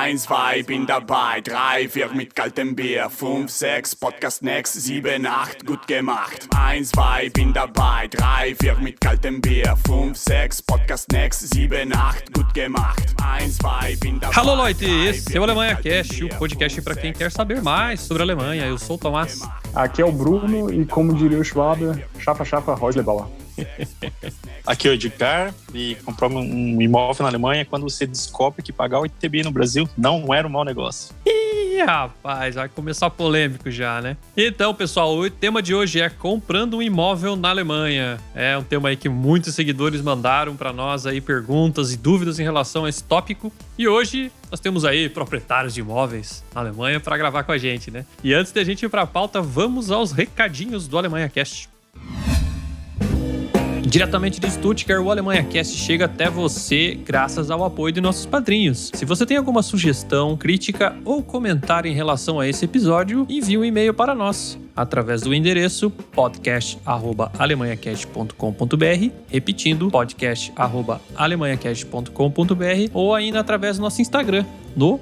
1, 2, bin dabei, 3, 4 mit kaltem Bier, 5, 6, Podcast next, 7, 8, gut gemacht. 1, 2, bin dabei, 3, 4 mit kaltem Bier, 5, 6, Podcast next, 7, 8, gut gemacht. 1, 2, bin dabei. Alô, Leute, esse é o Alemanha Cast, o podcast para quem quer saber mais sobre a Alemanha. Eu sou o Tomás. Aqui é o Bruno e, como diria o Schwab, chapa, Häuslebauer. Aqui é o Edgar, e comprar um imóvel na Alemanha quando você descobre que pagar o ITBI no Brasil não era um mau negócio. Ih, rapaz, vai começar polêmico já, né? Então, pessoal, o tema de hoje é comprando um imóvel na Alemanha. É um tema aí que muitos seguidores mandaram para nós aí perguntas e dúvidas em relação a esse tópico. E hoje nós temos aí proprietários de imóveis na Alemanha para gravar com a gente, né? E antes da gente ir para a pauta, vamos aos recadinhos do Alemanha Cast. Diretamente de Stuttgart, o Alemanha Cast chega até você graças ao apoio de nossos padrinhos. Se você tem alguma sugestão, crítica ou comentário em relação a esse episódio, envie um e-mail para nós através do endereço podcast@alemanhacast.com.br, repetindo, podcast@alemanhacast.com.br, ou ainda através do nosso Instagram, no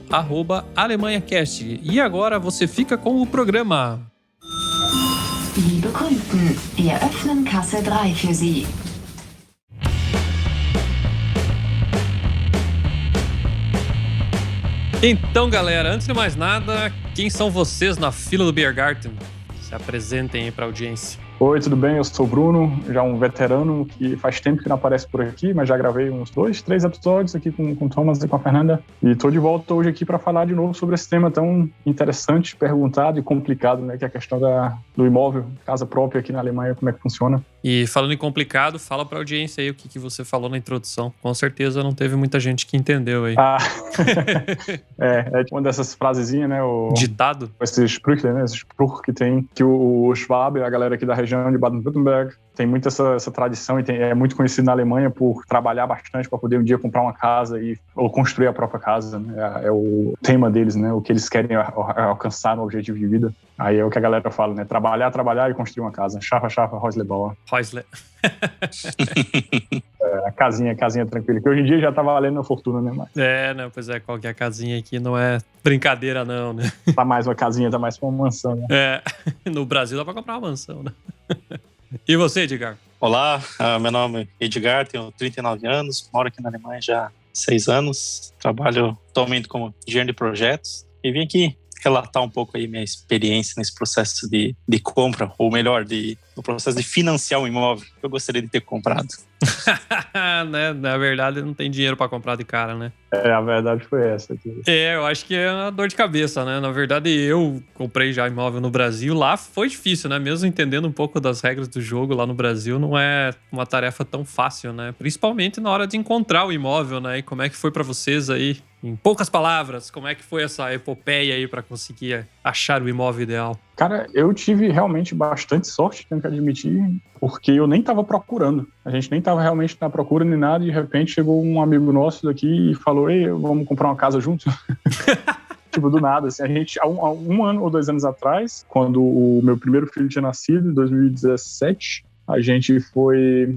@alemanhacast. E agora você fica com o programa. Liebe Kunden, wir öffnen Kasse 3 für Sie. Então, galera, antes de mais nada, quem são vocês na fila do Biergarten? Se apresentem aí para a audiência. Oi, tudo bem? Eu sou o Bruno, já um veterano que faz tempo que não aparece por aqui, mas já gravei uns 2, 3 episódios aqui com o Thomas e com a Fernanda. E estou de volta hoje aqui para falar de novo sobre esse tema tão interessante, perguntado e complicado, né? Que é a questão do imóvel, casa própria aqui na Alemanha, como é que funciona. E falando em complicado, fala para a audiência aí o que você falou na introdução. Com certeza não teve muita gente que entendeu aí. É uma dessas frasezinhas, né? Ditado? Esse Sprüche, né? Esse Spruch que tem, que o Schwab, a galera aqui da região de Baden-Württemberg, tem muito essa tradição e é muito conhecido na Alemanha por trabalhar bastante para poder um dia comprar uma casa ou construir a própria casa, né? É o tema deles, né? O que eles querem alcançar no objetivo de vida. Aí é o que a galera fala, né? Trabalhar e construir uma casa. Chapa, Häuslebauer. A casinha tranquila. Que hoje em dia já tá valendo uma fortuna, né? Mas... não, pois é, qualquer casinha aqui não é brincadeira não, né? Tá mais uma casinha, tá mais pra uma mansão, né? No Brasil dá pra comprar uma mansão, né? E você, Edgar? Olá, meu nome é Edgar, tenho 39 anos, moro aqui na Alemanha já há 6 anos, trabalho atualmente como engenheiro de projetos e vim aqui relatar um pouco aí minha experiência nesse processo de compra, ou melhor, no processo de financiar um imóvel que eu gostaria de ter comprado. Né? Na verdade, não tem dinheiro pra comprar de cara, né? A verdade foi essa aqui. Eu acho que é uma dor de cabeça, né? Na verdade, eu comprei já imóvel no Brasil. Lá foi difícil, né? Mesmo entendendo um pouco das regras do jogo lá no Brasil, não é uma tarefa tão fácil, né? Principalmente na hora de encontrar o imóvel, né? E como é que foi pra vocês aí? Em poucas palavras, como é que foi essa epopeia aí pra conseguir achar o imóvel ideal? Cara, eu tive realmente bastante sorte, tenho que admitir, porque eu nem estava procurando. A gente nem estava realmente na procura nem nada, e de repente chegou um amigo nosso daqui e falou: ei, vamos comprar uma casa juntos? Tipo, do nada, assim, a gente, há um ano ou 2 anos atrás, quando o meu primeiro filho tinha nascido, em 2017, a gente foi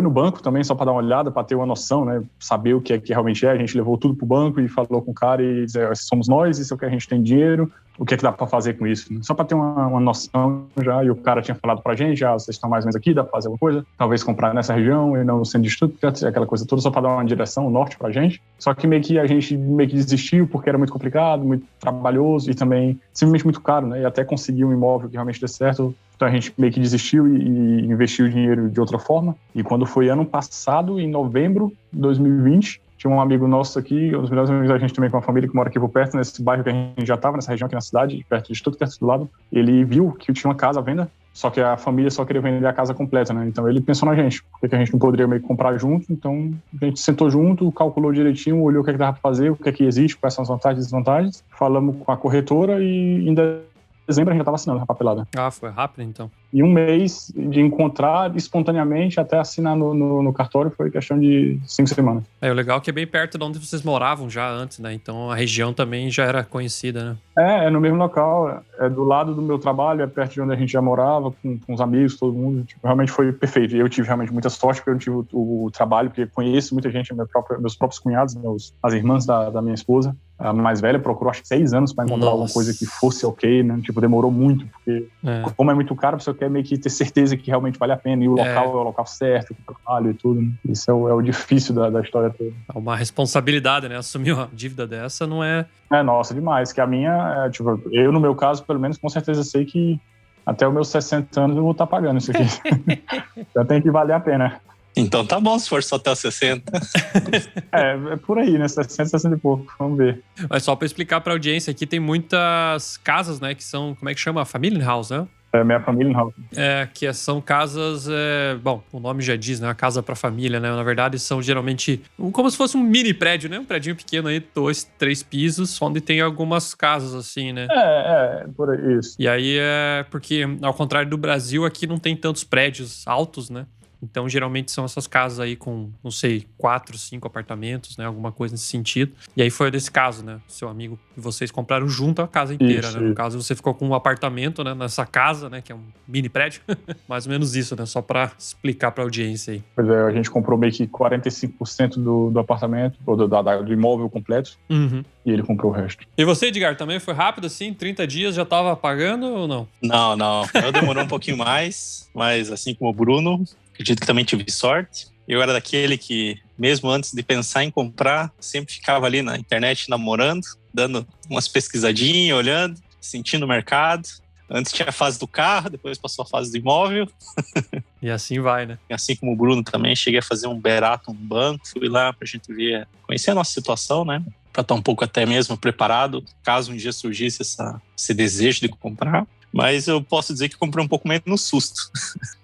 no banco também só para dar uma olhada, para ter uma noção, né? Saber o que é que realmente é. A gente levou tudo pro banco e falou com o cara e disse: somos nós, isso é o que a gente tem dinheiro, o que é que dá para fazer com isso? Né? Só para ter uma noção já. E o cara tinha falado pra gente: vocês estão mais ou menos aqui, dá para fazer alguma coisa, talvez comprar nessa região e não no centro de Stuttgart, aquela coisa toda, só para dar uma direção, um norte pra gente. Só que a gente desistiu porque era muito complicado, muito trabalhoso e também simplesmente muito caro, né? E até conseguir um imóvel que realmente dê certo. Então a gente meio que desistiu e investiu o dinheiro de outra forma. E quando foi ano passado, em novembro de 2020, tinha um amigo nosso aqui, um dos melhores amigos da gente também, com a família que mora aqui por perto, nesse bairro que a gente já estava, nessa região aqui na cidade, perto de Stuttgart, do lado. Ele viu que tinha uma casa à venda, só que a família só queria vender a casa completa, né? Então ele pensou na gente, porque a gente não poderia meio que comprar junto. Então a gente sentou junto, calculou direitinho, olhou o que é que dava para fazer, o que é que existe, quais são as vantagens e desvantagens. Falamos com a corretora e ainda dezembro a gente já estava assinando a papelada. Foi rápido então. E um mês de encontrar espontaneamente até assinar no cartório foi questão de 5 semanas. O legal é que é bem perto de onde vocês moravam já antes, né? Então a região também já era conhecida, né? É no mesmo local. É do lado do meu trabalho, é perto de onde a gente já morava, com os amigos, todo mundo. Tipo, realmente foi perfeito. E eu tive realmente muita sorte porque eu tive o trabalho, porque conheço muita gente, meus próprios cunhados, as irmãs da minha esposa. A mais velha procurou acho que 6 anos para encontrar alguma coisa que fosse ok, né? Tipo, demorou muito, porque como é muito caro, você quer meio que ter certeza que realmente vale a pena, e o local é o local certo, o trabalho e tudo, né? Isso é o difícil da história toda. É uma responsabilidade, né? Assumir uma dívida dessa não é... Nossa, demais. Que a minha, tipo, eu no meu caso, pelo menos, com certeza sei que até os meus 60 anos eu vou estar pagando isso aqui. Então tem que valer a pena. Então tá bom, se for só até os 60. É por aí, né? 60, 60 e pouco. Vamos ver. Mas só pra explicar pra audiência, aqui tem muitas casas, né? Que são, como é que chama? Family House, né? Minha família não. Que são casas, bom, o nome já diz, né? Uma casa pra família, né? Na verdade, são geralmente como se fosse um mini prédio, né? Um prédio pequeno aí, 2, 3 pisos, onde tem algumas casas assim, né? Por aí, isso. E aí porque, ao contrário do Brasil, aqui não tem tantos prédios altos, né? Então, geralmente são essas casas aí com, não sei, 4, 5 apartamentos, né? Alguma coisa nesse sentido. E aí foi desse caso, né? Seu amigo e vocês compraram junto a casa inteira, né? No caso, você ficou com um apartamento, né? Nessa casa, né? Que é um mini prédio. Mais ou menos isso, né? Só pra explicar pra audiência aí. Pois é, a gente comprou meio que 45% do apartamento, ou do imóvel completo. Uhum. E ele comprou o resto. E você, Edgar, também foi rápido assim? 30 dias já tava pagando ou não? Não. Eu demorou um pouquinho mais, mas assim como o Bruno, acredito que também tive sorte. Eu era daquele que, mesmo antes de pensar em comprar, sempre ficava ali na internet namorando, dando umas pesquisadinhas, olhando, sentindo o mercado. Antes tinha a fase do carro, depois passou a fase do imóvel. E assim vai, né? E assim como o Bruno também, cheguei a fazer um berato no banco, fui lá pra gente ver, conhecer a nossa situação, né? Pra estar um pouco até mesmo preparado, caso um dia surgisse esse desejo de comprar. Mas eu posso dizer que comprei um pouco menos no susto.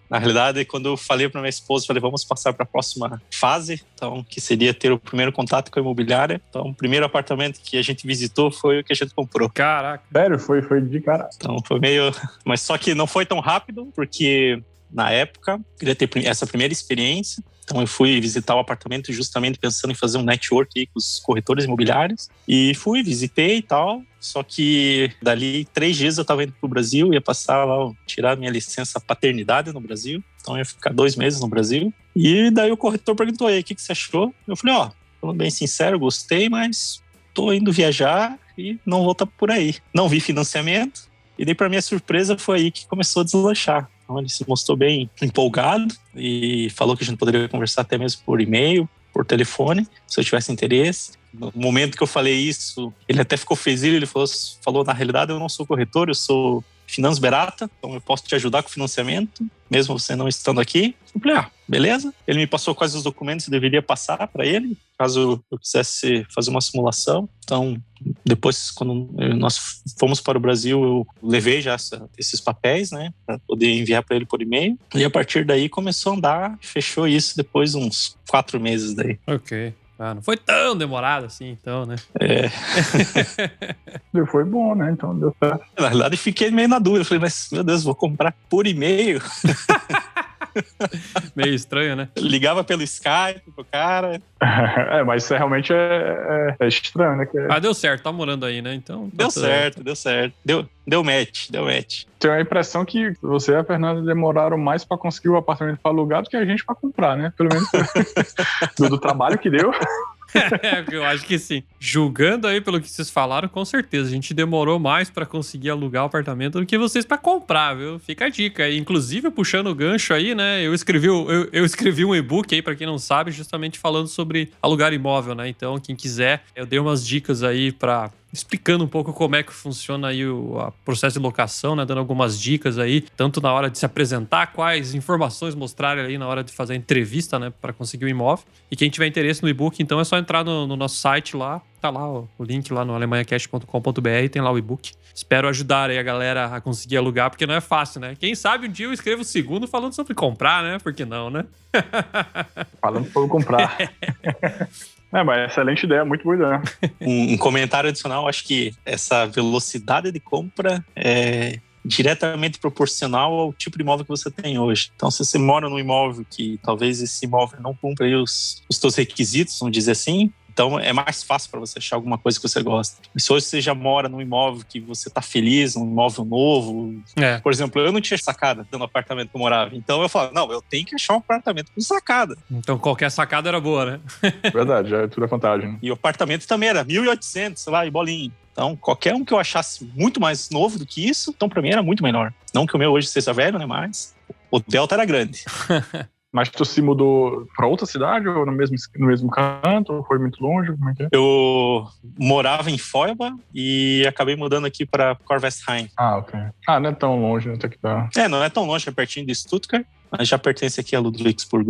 Na realidade, quando eu falei para minha esposa, falei, vamos passar para a próxima fase, então, que seria ter o primeiro contato com a imobiliária. Então, o primeiro apartamento que a gente visitou foi o que a gente comprou. Caraca. Sério? Foi de cara. Então, foi meio... Mas só que não foi tão rápido, porque na época, queria ter essa primeira experiência. Então, eu fui visitar o apartamento justamente pensando em fazer um network aí com os corretores imobiliários. E fui, visitei e tal. Só que dali 3 dias eu estava indo para o Brasil, ia passar lá, tirar minha licença paternidade no Brasil. Então, eu ia ficar 2 meses no Brasil. E daí o corretor perguntou aí, o que você achou? Eu falei, falando bem sincero, gostei, mas tô indo viajar e não vou estar por aí. Não vi financiamento. E daí, para minha surpresa, foi aí que começou a deslanchar. Então, ele se mostrou bem empolgado e falou que a gente poderia conversar até mesmo por e-mail, por telefone, se eu tivesse interesse. No momento que eu falei isso, ele até ficou feliz, ele falou, na realidade, eu não sou corretor, eu sou Finanças Berata, então eu posso te ajudar com o financiamento, mesmo você não estando aqui. Eu falei, beleza. Ele me passou quais os documentos que eu deveria passar para ele, caso eu quisesse fazer uma simulação. Então, depois, quando nós fomos para o Brasil, eu levei já esses papéis, né, para poder enviar para ele por e-mail. E a partir daí começou a andar, fechou isso depois de uns 4 meses daí. Ok. Não foi tão demorado assim, então, né? Foi bom, né? Então deu certo. Na verdade, fiquei meio na dúvida. Eu falei, mas, meu Deus, vou comprar por e-mail? Meio estranho, né? Ligava pelo Skype pro cara. Mas isso realmente é estranho, né? Deu certo, tá morando aí, né? Então. Deu certo. Deu match. Tenho a impressão que você e a Fernanda demoraram mais pra conseguir o apartamento pra alugar do que a gente pra comprar, né? Pelo menos do trabalho que deu. Eu acho que sim. Julgando aí pelo que vocês falaram, com certeza. A gente demorou mais pra conseguir alugar o apartamento do que vocês pra comprar, viu? Fica a dica. Inclusive, puxando o gancho aí, né? Eu escrevi um e-book aí, pra quem não sabe, justamente falando sobre alugar imóvel, né? Então, quem quiser, eu dei umas dicas aí explicando um pouco como é que funciona aí o processo de locação, né? Dando algumas dicas aí, tanto na hora de se apresentar, quais informações mostrarem aí na hora de fazer a entrevista, né? Para conseguir o imóvel. E quem tiver interesse no e-book, então é só entrar no nosso site lá. Tá lá o link lá no alemanhacast.com.br, tem lá o e-book. Espero ajudar aí a galera a conseguir alugar, porque não é fácil, né? Quem sabe um dia eu escrevo o segundo falando sobre comprar, né? Por que não, né? Falando sobre comprar. Mas excelente ideia, muito boa ideia. Um comentário adicional, acho que essa velocidade de compra é diretamente proporcional ao tipo de imóvel que você tem hoje. Então, se você mora num imóvel que talvez esse imóvel não cumpra aí os seus requisitos, vamos dizer assim, Então é mais fácil para você achar alguma coisa que você gosta. E se hoje você já mora num imóvel que você tá feliz, um imóvel novo... Por exemplo, eu não tinha sacada no apartamento que eu morava. Então eu falo, não, eu tenho que achar um apartamento com sacada. Então qualquer sacada era boa, né? Verdade, já é tudo a vantagem. E o apartamento também era 1.800, sei lá, e bolinha. Então, qualquer um que eu achasse muito mais novo do que isso, então pra mim era muito menor. Não que o meu hoje seja velho, né? Mas o delta era grande. Mas tu se mudou pra outra cidade ou no mesmo canto? Ou foi muito longe? Como é que é? Eu morava em Foiba e acabei mudando aqui pra Corvestheim. Ah, ok. Ah, não é tão longe, né? Até que tá. Não é tão longe, é pertinho de Stuttgart. Mas já pertence aqui a Ludwigsburg.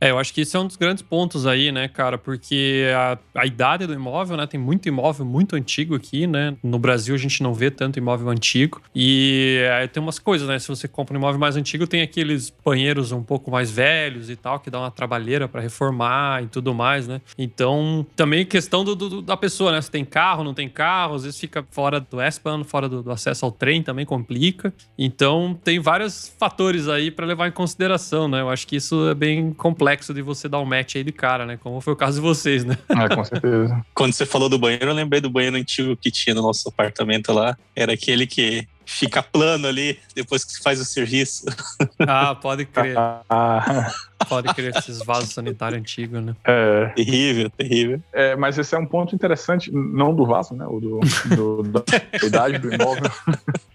Eu acho que esse é um dos grandes pontos aí, né, cara? Porque a idade do imóvel, né? Tem muito imóvel muito antigo aqui, né? No Brasil a gente não vê tanto imóvel antigo. E aí tem umas coisas, né? Se você compra um imóvel mais antigo, tem aqueles banheiros um pouco mais velhos e tal, que dá uma trabalheira pra reformar e tudo mais, né? Então, também questão da pessoa, né? Se tem carro, não tem carro, às vezes fica fora do S-Bahn, fora do acesso ao trem, também complica. Então, tem vários fatores aí pra levar em consideração, né? Eu acho que isso é bem complexo de você dar um match aí de cara, né? Como foi o caso de vocês, né? Com certeza. Quando você falou do banheiro, eu lembrei do banheiro antigo que tinha no nosso apartamento lá. Era aquele que fica plano ali depois que você faz o serviço. Ah, pode crer. Pode crer, esses vasos sanitários antigos, né? Terrível, terrível. Mas esse é um ponto interessante, não do vaso, né? Ou da idade do imóvel.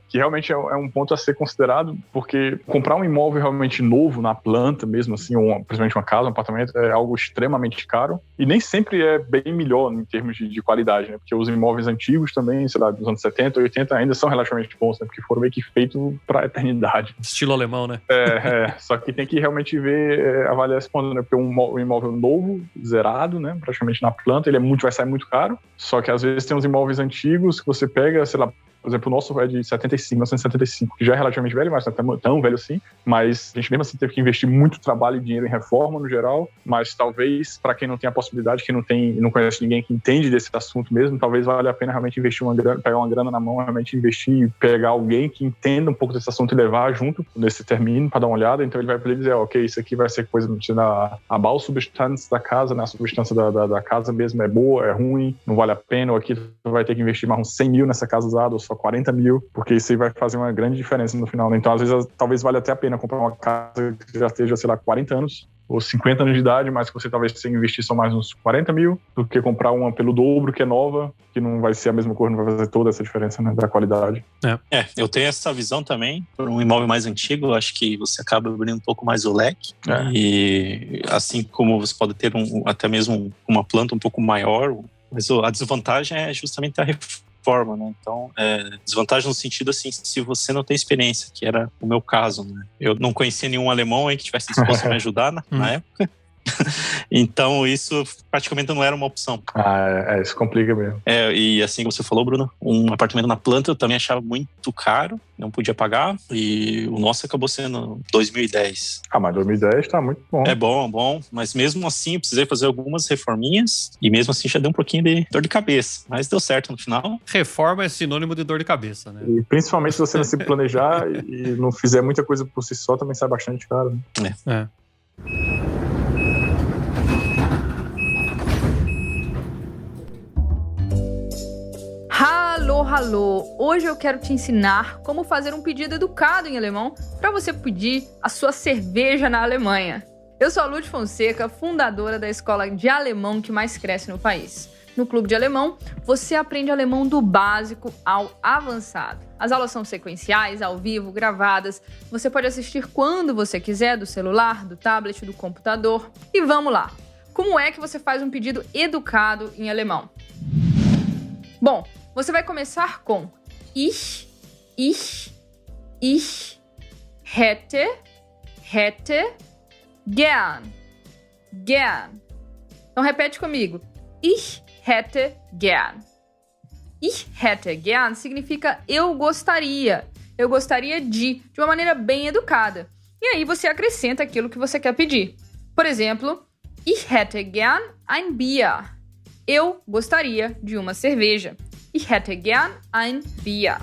Que realmente é um ponto a ser considerado, porque comprar um imóvel realmente novo, na planta mesmo, assim, ou principalmente uma casa, um apartamento, é algo extremamente caro, e nem sempre é bem melhor em termos de qualidade, né? Porque os imóveis antigos também, sei lá, dos anos 70, 80, ainda são relativamente bons, né? Porque foram meio que feitos para a eternidade. Estilo alemão, né? Só que tem que realmente ver, avaliar esse ponto, né? Porque um imóvel novo, zerado, né? Praticamente na planta, ele vai sair muito caro, só que às vezes tem uns imóveis antigos que você pega, sei lá, por exemplo, o nosso é de 1975, que já é relativamente velho, mas não é tão velho assim. Mas a gente mesmo assim teve que investir muito trabalho e dinheiro em reforma no geral. Mas talvez, para quem não tem a possibilidade, quem não conhece ninguém que entende desse assunto mesmo, talvez valha a pena realmente investir pegar uma grana na mão, realmente investir e pegar alguém que entenda um pouco desse assunto e levar junto nesse termino para dar uma olhada. Então ele vai poder dizer, ok, isso aqui vai ser coisa a Bausubstanz da casa, né? A substância da casa mesmo é boa, é ruim, não vale a pena, ou aqui tu vai ter que investir mais uns 100 mil nessa casa usada, ou só 40 mil, porque isso aí vai fazer uma grande diferença no final, né? Então, às vezes, talvez valha até a pena comprar uma casa que já esteja, sei lá, 40 anos ou 50 anos de idade, mas que você talvez tenha que investir só mais uns 40 mil, do que comprar uma pelo dobro, que é nova, que não vai ser a mesma cor, não vai fazer toda essa diferença, né, da qualidade. Eu tenho essa visão também. Por um imóvel mais antigo, eu acho que você acaba abrindo um pouco mais o leque. E assim como você pode ter até mesmo uma planta um pouco maior, mas a desvantagem é justamente a reforma, né? Então, desvantagem no sentido assim, se você não tem experiência, que era o meu caso, né? Eu não conhecia nenhum alemão aí que tivesse disposto a me ajudar na época. Então, isso praticamente não era uma opção. Isso complica mesmo. E assim como você falou, Bruno, um apartamento na planta eu também achava muito caro, não podia pagar, e o nosso acabou sendo 2010. Mas 2010 tá muito bom. É bom, mas mesmo assim eu precisei fazer algumas reforminhas, e mesmo assim já deu um pouquinho de dor de cabeça, mas deu certo no final. Reforma é sinônimo de dor de cabeça, né? E principalmente se você não se planejar e não fizer muita coisa por si só, também sai bastante caro, né? Alô! Hoje eu quero te ensinar como fazer um pedido educado em alemão para você pedir a sua cerveja na Alemanha. Eu sou a Lud Fonseca, fundadora da escola de alemão que mais cresce no país. No Clube de Alemão, você aprende alemão do básico ao avançado. As aulas são sequenciais, ao vivo, gravadas. Você pode assistir quando você quiser, do celular, do tablet, do computador. E vamos lá! Como é que você faz um pedido educado em alemão? Bom, você vai começar com ich hätte gern. Então repete comigo. Ich hätte gern. Ich hätte gern significa eu gostaria. Eu gostaria de uma maneira bem educada. E aí você acrescenta aquilo que você quer pedir. Por exemplo, ich hätte gern ein Bier. Eu gostaria de uma cerveja. Ich hätte gern ein Bier.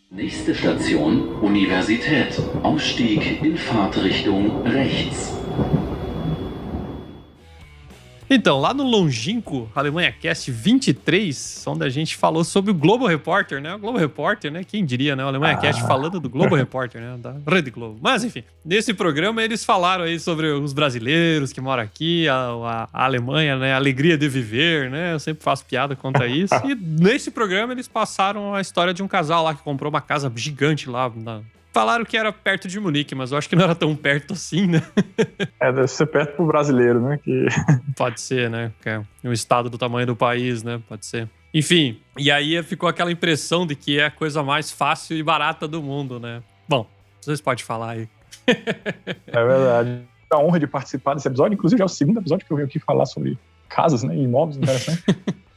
Nächste Station, Universität. Ausstieg in Fahrtrichtung rechts. Então, lá no longínquo Alemanha Cast 23, onde a gente falou sobre o Globo Repórter, né? O Globo Repórter, né? Quem diria, né? O Alemanha Cast falando do Globo Repórter, né? Da Rede Globo. Mas, enfim, nesse programa eles falaram aí sobre os brasileiros que moram aqui, a Alemanha, né? A alegria de viver, né? Eu sempre faço piada quanto a isso. E nesse programa eles passaram a história de um casal lá que comprou uma casa gigante lá Falaram que era perto de Munique, mas eu acho que não era tão perto assim, né? Deve ser perto pro brasileiro, né? Pode ser, né? Que é um estado do tamanho do país, né? Pode ser. Enfim, e aí ficou aquela impressão de que é a coisa mais fácil e barata do mundo, né? Bom, vocês podem falar aí. É verdade. A honra de participar desse episódio, inclusive já é o segundo episódio que eu vim aqui falar sobre casas, né? Imóveis, interessante.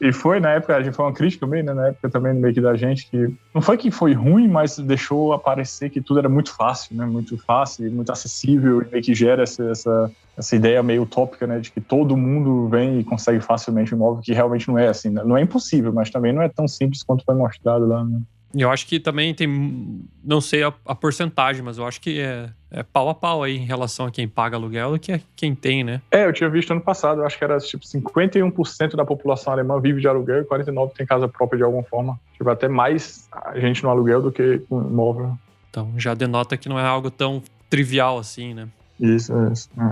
E foi, na época, a gente foi uma crítica também, né? Na época também, no meio da gente, que não foi que foi ruim, mas deixou aparecer que tudo era muito fácil, né? Muito fácil, muito acessível, e meio que gera essa ideia meio utópica, né? De que todo mundo vem e consegue facilmente um imóvel, que realmente não é assim, né? Não é impossível, mas também não é tão simples quanto foi mostrado lá, né? E eu acho que também tem, não sei a porcentagem, mas eu acho que é pau a pau aí em relação a quem paga aluguel do que a quem tem, né? Eu tinha visto ano passado, eu acho que era tipo 51% da população alemã vive de aluguel e 49% tem casa própria de alguma forma. Tipo, até mais gente no aluguel do que com imóvel. Então já denota que não é algo tão trivial assim, né? Isso.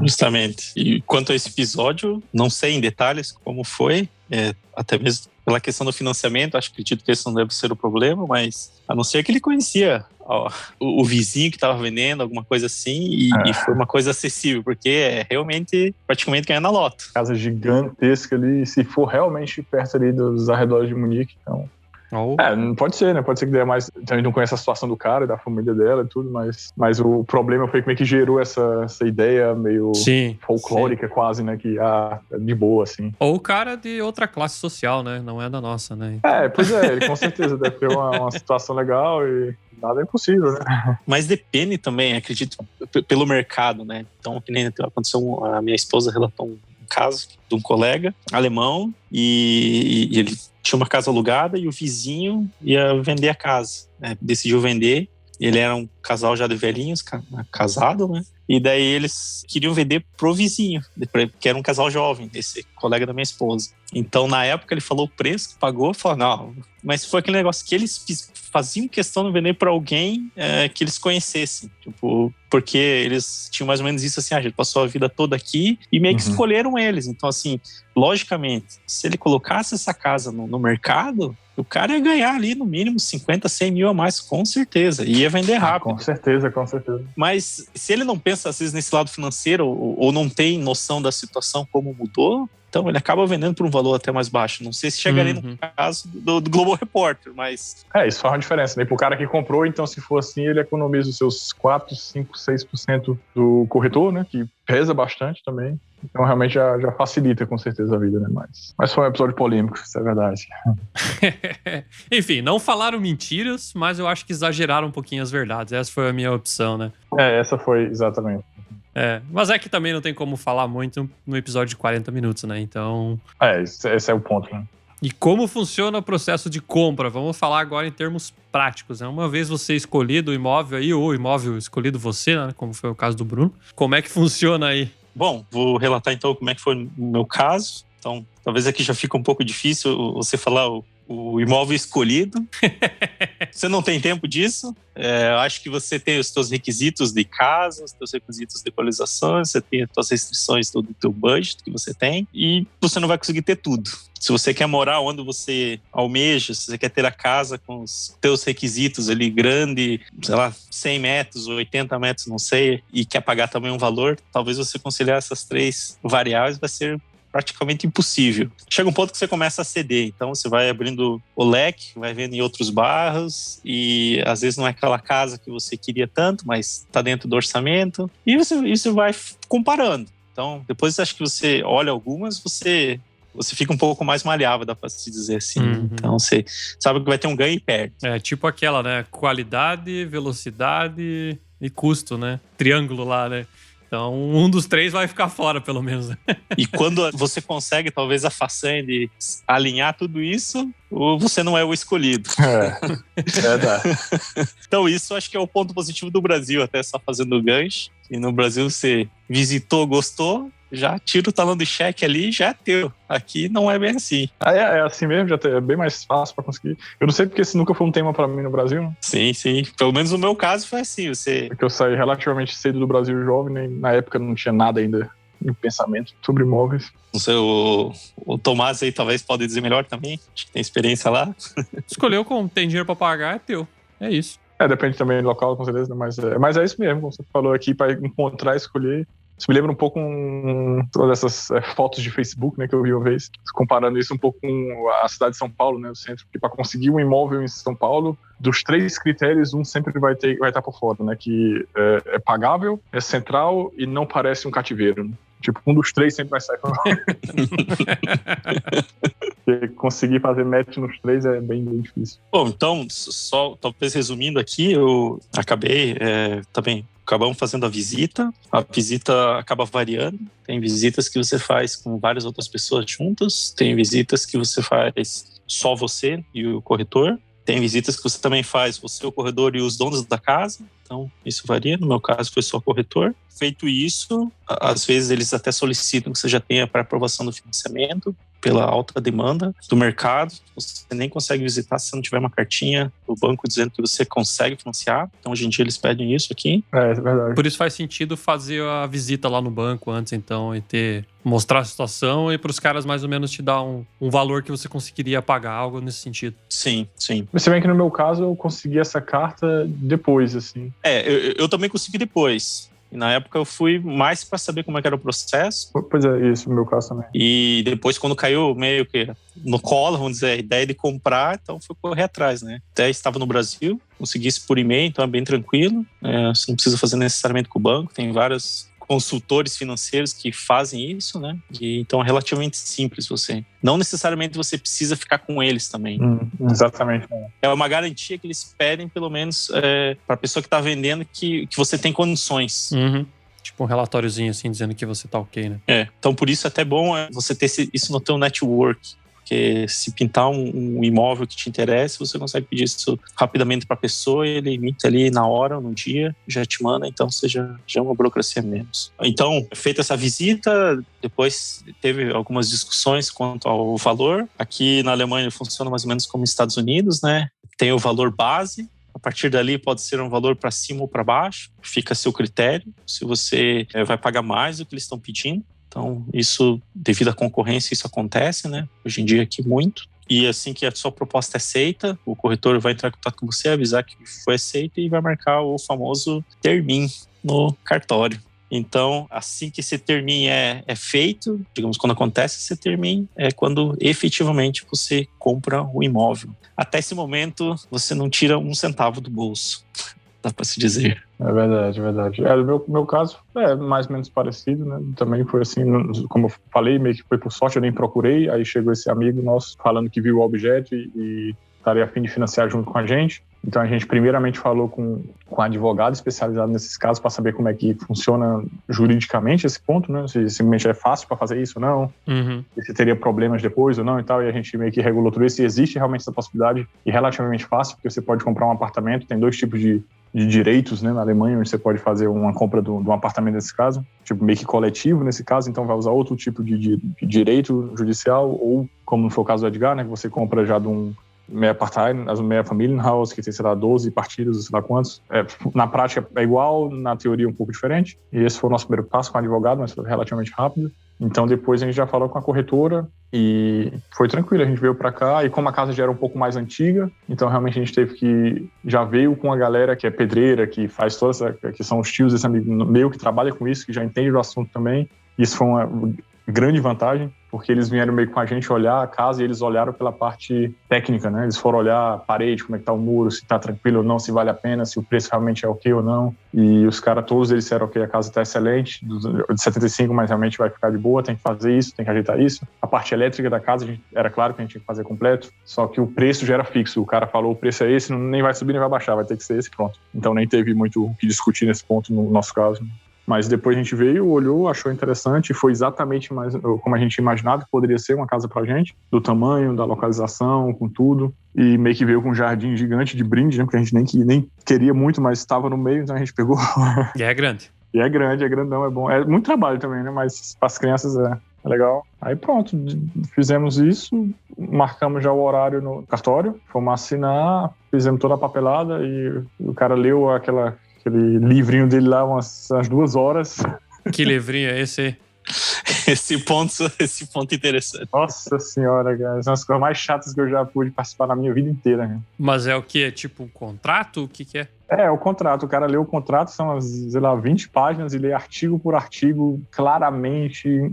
Justamente. E quanto a esse episódio, não sei em detalhes como foi, até mesmo pela questão do financiamento, acredito que esse não deve ser o problema, mas a não ser que ele conhecia o vizinho que estava vendendo, alguma coisa assim, e foi uma coisa acessível, porque é realmente praticamente ganhar na loto. Casa gigantesca ali, se for realmente perto ali dos arredores de Munique, então... não pode ser, né? Pode ser que dê mais... A gente não conhece a situação do cara e da família dela e tudo, mas o problema foi que gerou essa ideia meio folclórica quase, né? Que é de boa, assim. Ou o cara de outra classe social, né? Não é da nossa, né? Pois é, ele com certeza deve ter uma situação legal e nada é impossível, né? Mas depende também, acredito, pelo mercado, né? Então, que nem aconteceu, a minha esposa relatou um caso de um colega alemão e ele tinha uma casa alugada e o vizinho ia vender a casa, né? Decidiu vender. Ele era um casal já de velhinhos, casado, né? E daí eles queriam vender pro vizinho, que era um casal jovem, esse colega da minha esposa. Então, na época, ele falou o preço que pagou, falou, não, mas foi aquele negócio que eles faziam questão de vender para alguém que eles conhecessem, tipo, porque eles tinham mais ou menos isso assim, a gente passou a vida toda aqui e meio que escolheram eles. Então, assim, logicamente, se ele colocasse essa casa no mercado, o cara ia ganhar ali no mínimo 50, 100 mil a mais, com certeza, e ia vender rápido. Com certeza. Mas se ele não pensa, às vezes, nesse lado financeiro ou não tem noção da situação como mudou, então ele acaba vendendo por um valor até mais baixo. Não sei se chegaria no caso do Globo Repórter, mas... Isso faz uma diferença, né? Pro cara que comprou, então se for assim, ele economiza os seus 4, 5, 6% do corretor, né? Que pesa bastante também. Então realmente já facilita com certeza a vida, né? Mas foi um episódio polêmico, isso é verdade. Enfim, não falaram mentiras, mas eu acho que exageraram um pouquinho as verdades. Essa foi a minha opção, né? Essa foi exatamente. Mas é que também não tem como falar muito no episódio de 40 minutos, né? Então... esse é o ponto, né? E como funciona o processo de compra? Vamos falar agora em termos práticos, né? Uma vez você escolhido o imóvel aí, ou o imóvel escolhido você, né? Como foi o caso do Bruno. Como é que funciona aí? Bom, vou relatar então como é que foi no meu caso. Então, talvez aqui já fica um pouco difícil você falar o imóvel escolhido. Você não tem tempo disso. Acho que você tem os seus requisitos de casa, os seus requisitos de equalizações, você tem as suas restrições do teu budget que você tem e você não vai conseguir ter tudo. Se você quer morar onde você almeja, se você quer ter a casa com os teus requisitos ali grande, sei lá, 100 metros, 80 metros, não sei, e quer pagar também um valor, talvez você conciliar essas 3 variáveis vai ser praticamente impossível. Chega um ponto que você começa a ceder, então você vai abrindo o leque, vai vendo em outros bairros e às vezes não é aquela casa que você queria tanto, mas está dentro do orçamento e você vai comparando. Então, depois acho que você olha algumas, você fica um pouco mais maleável, dá pra se dizer assim. Então, você sabe que vai ter um ganho e perde. Tipo aquela, né? Qualidade, velocidade e custo, né? Triângulo lá, né? Então, um dos 3 vai ficar fora, pelo menos. E quando você consegue, talvez, a façanha de alinhar tudo isso, você não é o escolhido. Verdade. Então, isso acho que é o ponto positivo do Brasil, até só fazendo o gancho. E no Brasil, você visitou, gostou, já tira o talão de cheque ali e já é teu. Aqui não é bem assim. É assim mesmo, é bem mais fácil pra conseguir. Eu não sei porque esse nunca foi um tema pra mim no Brasil, né? Sim. Pelo menos no meu caso foi assim. Porque eu saí relativamente cedo do Brasil jovem, nem na época não tinha nada ainda em pensamento sobre imóveis. Não sei, o Tomás aí talvez pode dizer melhor também. Acho que tem experiência lá. Escolheu como tem dinheiro pra pagar, é teu. É isso. Depende também do local, com certeza, mas é isso mesmo, como você falou aqui, para encontrar e escolher. Isso me lembra um pouco todas essas fotos de Facebook, né, que eu vi uma vez, comparando isso um pouco com a cidade de São Paulo, né, o centro, porque para conseguir um imóvel em São Paulo, dos 3 critérios, um sempre vai estar por fora, né, que é pagável, é central e não parece um cativeiro, né? Tipo, um dos 3 sempre vai sair por fora. Conseguir fazer match nos 3 é bem difícil. Bom, então, só talvez resumindo aqui, eu acabamos fazendo a visita acaba variando, tem visitas que você faz com várias outras pessoas juntas, tem visitas que você faz só você e o corretor, tem visitas que você também faz você, o corretor e os donos da casa, então isso varia, no meu caso foi só o corretor. Feito isso, às vezes eles até solicitam que você já tenha pré-aprovação do financiamento pela alta demanda do mercado. Você nem consegue visitar se não tiver uma cartinha do banco dizendo que você consegue financiar. Então, hoje em dia, eles pedem isso aqui. É verdade. Por isso faz sentido fazer a visita lá no banco antes, então, e mostrar a situação e para os caras mais ou menos te dar um valor que você conseguiria pagar, algo nesse sentido. Sim. Se bem que no meu caso, eu consegui essa carta depois, assim. Eu também consegui depois. E na época eu fui mais para saber como é que era o processo. Pois é, isso no meu caso também. E depois, quando caiu meio que no colo, vamos dizer, a ideia de comprar, então fui correr atrás, né? Até estava no Brasil, consegui isso por e-mail, então é bem tranquilo. Você não precisa fazer necessariamente com o banco, tem vários consultores financeiros que fazem isso, né? E então é relativamente simples você. Não necessariamente você precisa ficar com eles também. Exatamente. É uma garantia que eles pedem, pelo menos, para a pessoa que está vendendo, que você tem condições. Uhum. Tipo um relatóriozinho assim, dizendo que você tá ok, né? Então por isso é até bom você ter isso no teu network. Porque se pintar um imóvel que te interessa, você consegue pedir isso rapidamente para a pessoa e ele emite ali na hora, no dia, já te manda, então já é uma burocracia menos. Então, feita essa visita, depois teve algumas discussões quanto ao valor. Aqui na Alemanha funciona mais ou menos como nos Estados Unidos, né? Tem o valor base. A partir dali pode ser um valor para cima ou para baixo, fica a seu critério. Se você vai pagar mais do que eles estão pedindo. Então, isso, devido à concorrência, isso acontece, né? Hoje em dia aqui muito. E assim que a sua proposta é aceita, o corretor vai entrar em contato com você, avisar que foi aceita e vai marcar o famoso termin no cartório. Então, assim que esse termin é feito, digamos, quando acontece esse termin, é quando efetivamente você compra o imóvel. Até esse momento, você não tira um centavo do bolso, dá para se dizer. É verdade. No meu caso é mais ou menos parecido, né? Também foi assim, como eu falei, meio que foi por sorte, eu nem procurei. Aí chegou esse amigo nosso falando que viu o objeto e estaria a fim de financiar junto com a gente. Então a gente primeiramente falou com um advogado especializado nesses casos para saber como é que funciona juridicamente esse ponto, né? Se simplesmente é fácil para fazer isso ou não, se teria problemas depois ou não e tal. E a gente meio que regulou tudo isso. E existe realmente essa possibilidade e relativamente fácil, porque você pode comprar um apartamento, tem 2 tipos de direitos, né, na Alemanha, onde você pode fazer uma compra de um apartamento nesse caso, tipo meio que coletivo nesse caso, então vai usar outro tipo de direito judicial, ou como no foi o caso do Edgar, né, que você compra já de um meia Familienhaus, que tem, sei lá, 12 partidas, sei lá quantos. Na prática é igual, na teoria um pouco diferente. E esse foi o nosso primeiro passo com o advogado, mas foi relativamente rápido. Então depois a gente já falou com a corretora e foi tranquilo, a gente veio para cá e como a casa já era um pouco mais antiga, então realmente a gente teve que, já veio com a galera que é pedreira, que faz toda essa, que são os tios desse amigo meu que trabalha com isso, que já entende do assunto também. Isso foi uma grande vantagem, porque eles vieram meio com a gente olhar a casa e eles olharam pela parte técnica, né? Eles foram olhar a parede, como é que tá o muro, se tá tranquilo ou não, se vale a pena, se o preço realmente é ok ou não. E os caras, todos eles disseram ok, a casa tá excelente, de 75, mas realmente vai ficar de boa, tem que fazer isso, tem que ajeitar isso. A parte elétrica da casa, era claro que a gente tinha que fazer completo, só que o preço já era fixo. O cara falou, o preço é esse, nem vai subir nem vai baixar, vai ter que ser esse, pronto. Então nem teve muito o que discutir nesse ponto no nosso caso. Mas depois a gente veio, olhou, achou interessante, foi exatamente como a gente tinha imaginado que poderia ser uma casa pra gente, do tamanho, da localização, com tudo. E meio que veio com um jardim gigante de brinde, né? Porque a gente nem queria muito, mas estava no meio, então a gente pegou. E é grande. E é grande, é grandão, é bom. É muito trabalho também, né? Mas para as crianças é legal. Aí pronto, fizemos isso, marcamos já o horário no cartório, fomos assinar, fizemos toda a papelada e o cara leu aquele livrinho dele lá umas 2 horas. Que livrinho é esse aí? Esse ponto interessante. Nossa senhora, cara. São as coisas mais chatas que eu já pude participar na minha vida inteira. Né? Mas é o quê? É tipo um contrato? O que é? É, o contrato. O cara lê o contrato, são, sei lá, 20 páginas e lê artigo por artigo, claramente.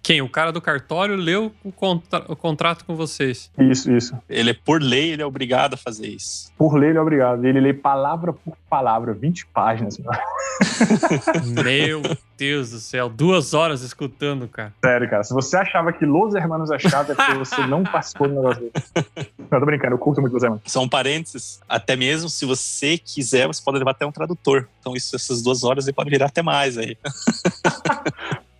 Quem? O cara do cartório leu o contrato com vocês? Isso. Ele é, por lei, ele é obrigado a fazer isso. Por lei, ele é obrigado. Ele lê palavra por palavra, 20 páginas. Meu Deus do céu, 2 horas escutando, cara. Sério, cara. Se você achava que Los Hermanos é chato, é porque você não participou do negócio dele. Não, tô brincando, eu curto muito Los Hermanos. São parênteses. Até mesmo se você quiser, você pode levar até um tradutor. Então essas 2 horas ele pode virar até mais aí.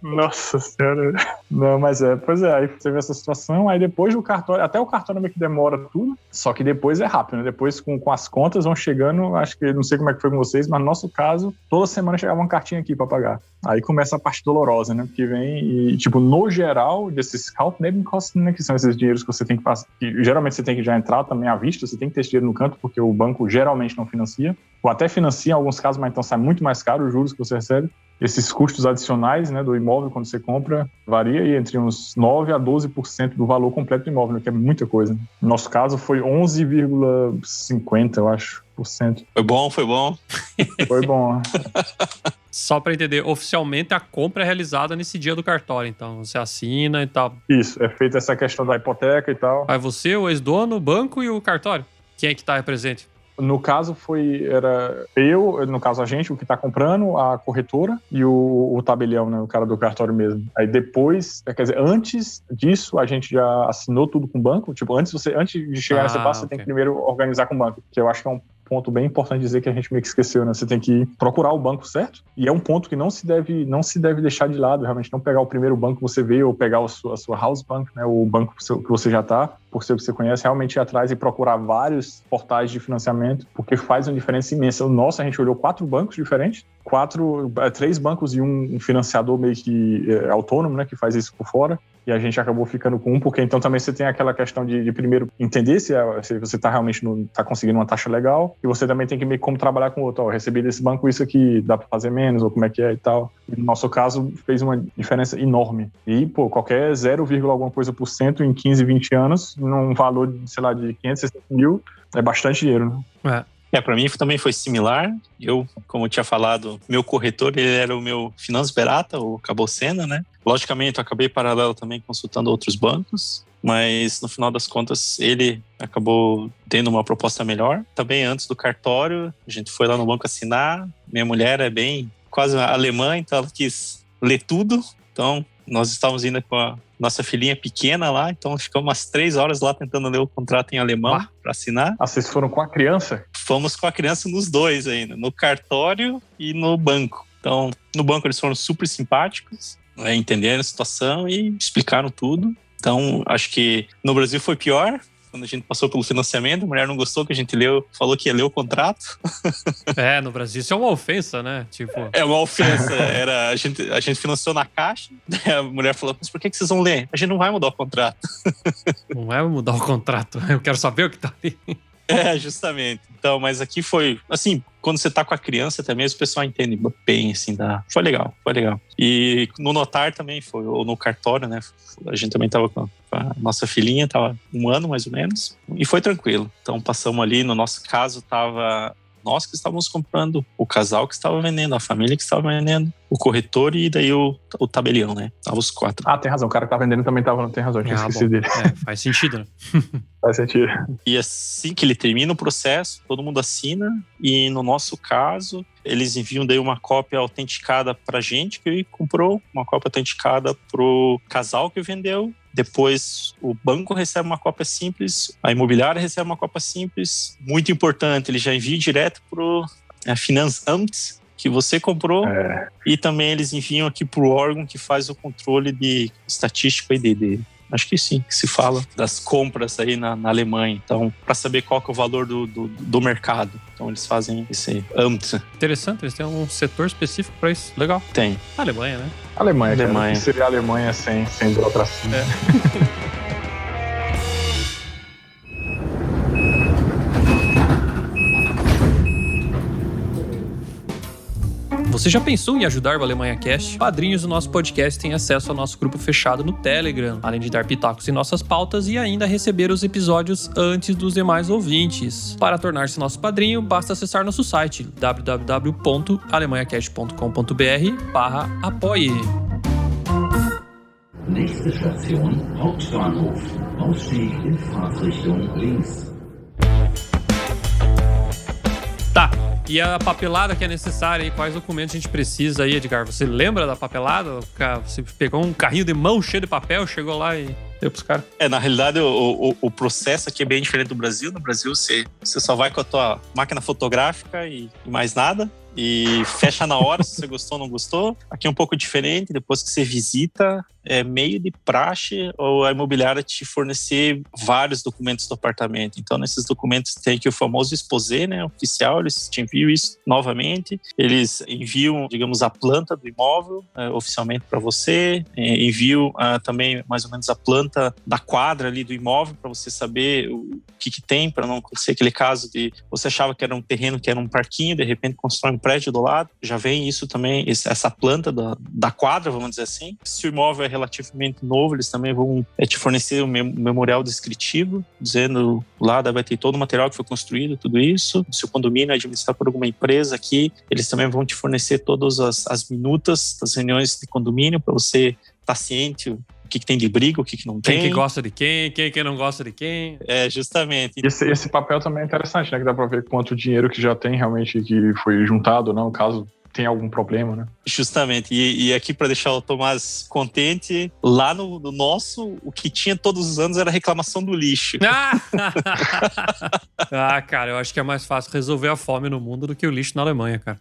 Nossa senhora. Não, mas pois é, aí você vê essa situação, aí depois do cartório, até o cartório meio que demora tudo, só que depois é rápido, né? Depois com as contas vão chegando, acho que, não sei como é que foi com vocês, mas no nosso caso, toda semana chegava uma cartinha aqui pra pagar. Aí começa a parte dolorosa, né? Porque vem e, tipo, no geral, desses Kaufnebenkosten, né? Que são esses dinheiros que você tem que fazer, que geralmente você tem que já entrar também à vista, você tem que ter esse dinheiro no canto, porque o banco geralmente não financia, ou até financia em alguns casos, mas então sai muito mais caro os juros que você recebe. Esses custos adicionais, né, do imóvel, quando você compra, varia aí entre uns 9% a 12% do valor completo do imóvel, né, que é muita coisa. No nosso caso, foi 11,50%, eu acho, por cento. Foi bom. Foi bom. Só pra entender, oficialmente a compra é realizada nesse dia do cartório, então você assina e tal. Isso, é feita essa questão da hipoteca e tal. Aí você, o ex-dono, o banco e o cartório. Quem é que tá presente? No caso era eu, no caso a gente, o que está comprando, a corretora e o tabelião, né, o cara do cartório mesmo. Aí depois, quer dizer, antes disso a gente já assinou tudo com o banco. Tipo, antes de chegar nessa parte, você tem que primeiro organizar com o banco, que eu acho que é um ponto bem importante dizer que a gente meio que esqueceu, né? Você tem que procurar o banco certo, e é um ponto que não se deve deixar de lado, realmente não pegar o primeiro banco que você vê ou pegar a sua house bank, né? O banco que você já está, por ser o que você conhece, realmente ir atrás e procurar vários portais de financiamento, porque faz uma diferença imensa. O nosso, a gente olhou 4 bancos diferentes, 3 bancos e um financiador meio que autônomo, né? Que faz isso por fora. E a gente acabou ficando com um, porque então também você tem aquela questão de primeiro entender se você está realmente tá conseguindo uma taxa legal, e você também tem que meio como trabalhar com o outro. Ó, recebi desse banco isso aqui, dá para fazer menos, ou como é que é e tal. E no nosso caso, fez uma diferença enorme. E, qualquer 0, alguma coisa por cento em 15, 20 anos, num valor, sei lá, de 560 mil, é bastante dinheiro, né? Para mim também foi similar. Eu, como eu tinha falado, meu corretor, ele era o meu Finanças Berata, ou acabou sendo, né? Logicamente, eu acabei paralelo também consultando outros bancos, mas no final das contas, ele acabou tendo uma proposta melhor. Também antes do cartório, a gente foi lá no banco assinar. Minha mulher é bem quase alemã, então ela quis ler tudo. Então, nós estávamos indo com a nossa filhinha pequena lá, então ficamos umas 3 horas lá tentando ler o contrato em alemão para assinar. Ah, vocês foram com a criança? Fomos com a criança nos dois ainda, no cartório e no banco. Então, no banco eles foram super simpáticos, né, entenderam a situação e explicaram tudo. Então, acho que no Brasil foi pior. Quando a gente passou pelo financiamento, a mulher não gostou que a gente falou que ia ler o contrato. No Brasil isso é uma ofensa, né? Tipo... É uma ofensa. A gente financiou na Caixa, a mulher falou, mas por que vocês vão ler? A gente não vai mudar o contrato. Não é mudar o contrato, eu quero saber o que tá ali. Justamente. Então, mas aqui foi, assim, quando você tá com a criança também, o pessoal entende bem, assim, foi legal. E no notar também foi, ou no cartório, né, a gente também tava com a nossa filhinha, tava 1 ano mais ou menos, e foi tranquilo. Então, passamos ali, no nosso caso, tava nós que estávamos comprando, o casal que estava vendendo, a família que estava vendendo, o corretor e daí o tabelião, né? Tava os 4. Ah, tem razão. O cara que tá vendendo também tem razão. Tinha esquecido dele. Faz sentido, né? Faz sentido. E assim que ele termina o processo, todo mundo assina e no nosso caso, eles enviam daí uma cópia autenticada pra gente que comprou, uma cópia autenticada pro casal que vendeu. Depois o banco recebe uma cópia simples, a imobiliária recebe uma cópia simples. Muito importante, ele já envia direto pro Finanzamt que você comprou e também eles enviam aqui pro órgão que faz o controle de estatística e Acho que sim, que se fala das compras aí na Alemanha. Então, para saber qual que é o valor do mercado. Então, eles fazem esse Amt. Interessante, eles têm um setor específico para isso. Legal. Tem. Alemanha, né? Alemanha. Alemanha. Que seria a Alemanha sem burocracia. Você já pensou em ajudar o Alemanha Cast? Padrinhos do nosso podcast têm acesso ao nosso grupo fechado no Telegram, além de dar pitacos em nossas pautas e ainda receber os episódios antes dos demais ouvintes. Para tornar-se nosso padrinho, basta acessar nosso site www.alemanhacast.com.br/apoie. Nächste Station, Hauptbahnhof. Ausstieg in Fahrtrichtung links. Tá. E a papelada que é necessária aí, quais documentos a gente precisa aí, Edgar? Você lembra da papelada? Você pegou um carrinho de mão cheio de papel, chegou lá e deu pros caras? Na realidade, o processo aqui é bem diferente do Brasil. No Brasil, você só vai com a tua máquina fotográfica e mais nada. E fecha na hora se você gostou ou não gostou. Aqui é um pouco diferente. Depois que você visita, é meio de praxe ou a imobiliária te fornecer vários documentos do apartamento. Então, nesses documentos tem aqui o famoso exposé, né, oficial. Eles te enviam isso novamente. Eles enviam, digamos, a planta do imóvel oficialmente para você. Enviam também mais ou menos a planta da quadra ali do imóvel para você saber o que tem, para não acontecer aquele caso de você achava que era um terreno, que era um parquinho, de repente constrói um prédio do lado. Já vem isso também, essa planta da quadra, vamos dizer assim. Se o imóvel é relativamente novo, eles também vão te fornecer um memorial descritivo, dizendo lá vai ter todo o material que foi construído, tudo isso. Se o condomínio é administrado por alguma empresa aqui, eles também vão te fornecer todas as minutas das reuniões de condomínio para você estar ciente o que tem de briga, o que não tem. Quem que gosta de quem que não gosta de quem. Justamente. Esse papel também é interessante, né? Que dá pra ver quanto dinheiro que já tem realmente que foi juntado, não? Caso tenha algum problema, né? Justamente. E aqui, para deixar o Tomás contente, lá no nosso, o que tinha todos os anos era a reclamação do lixo. Cara, eu acho que é mais fácil resolver a fome no mundo do que o lixo na Alemanha, cara.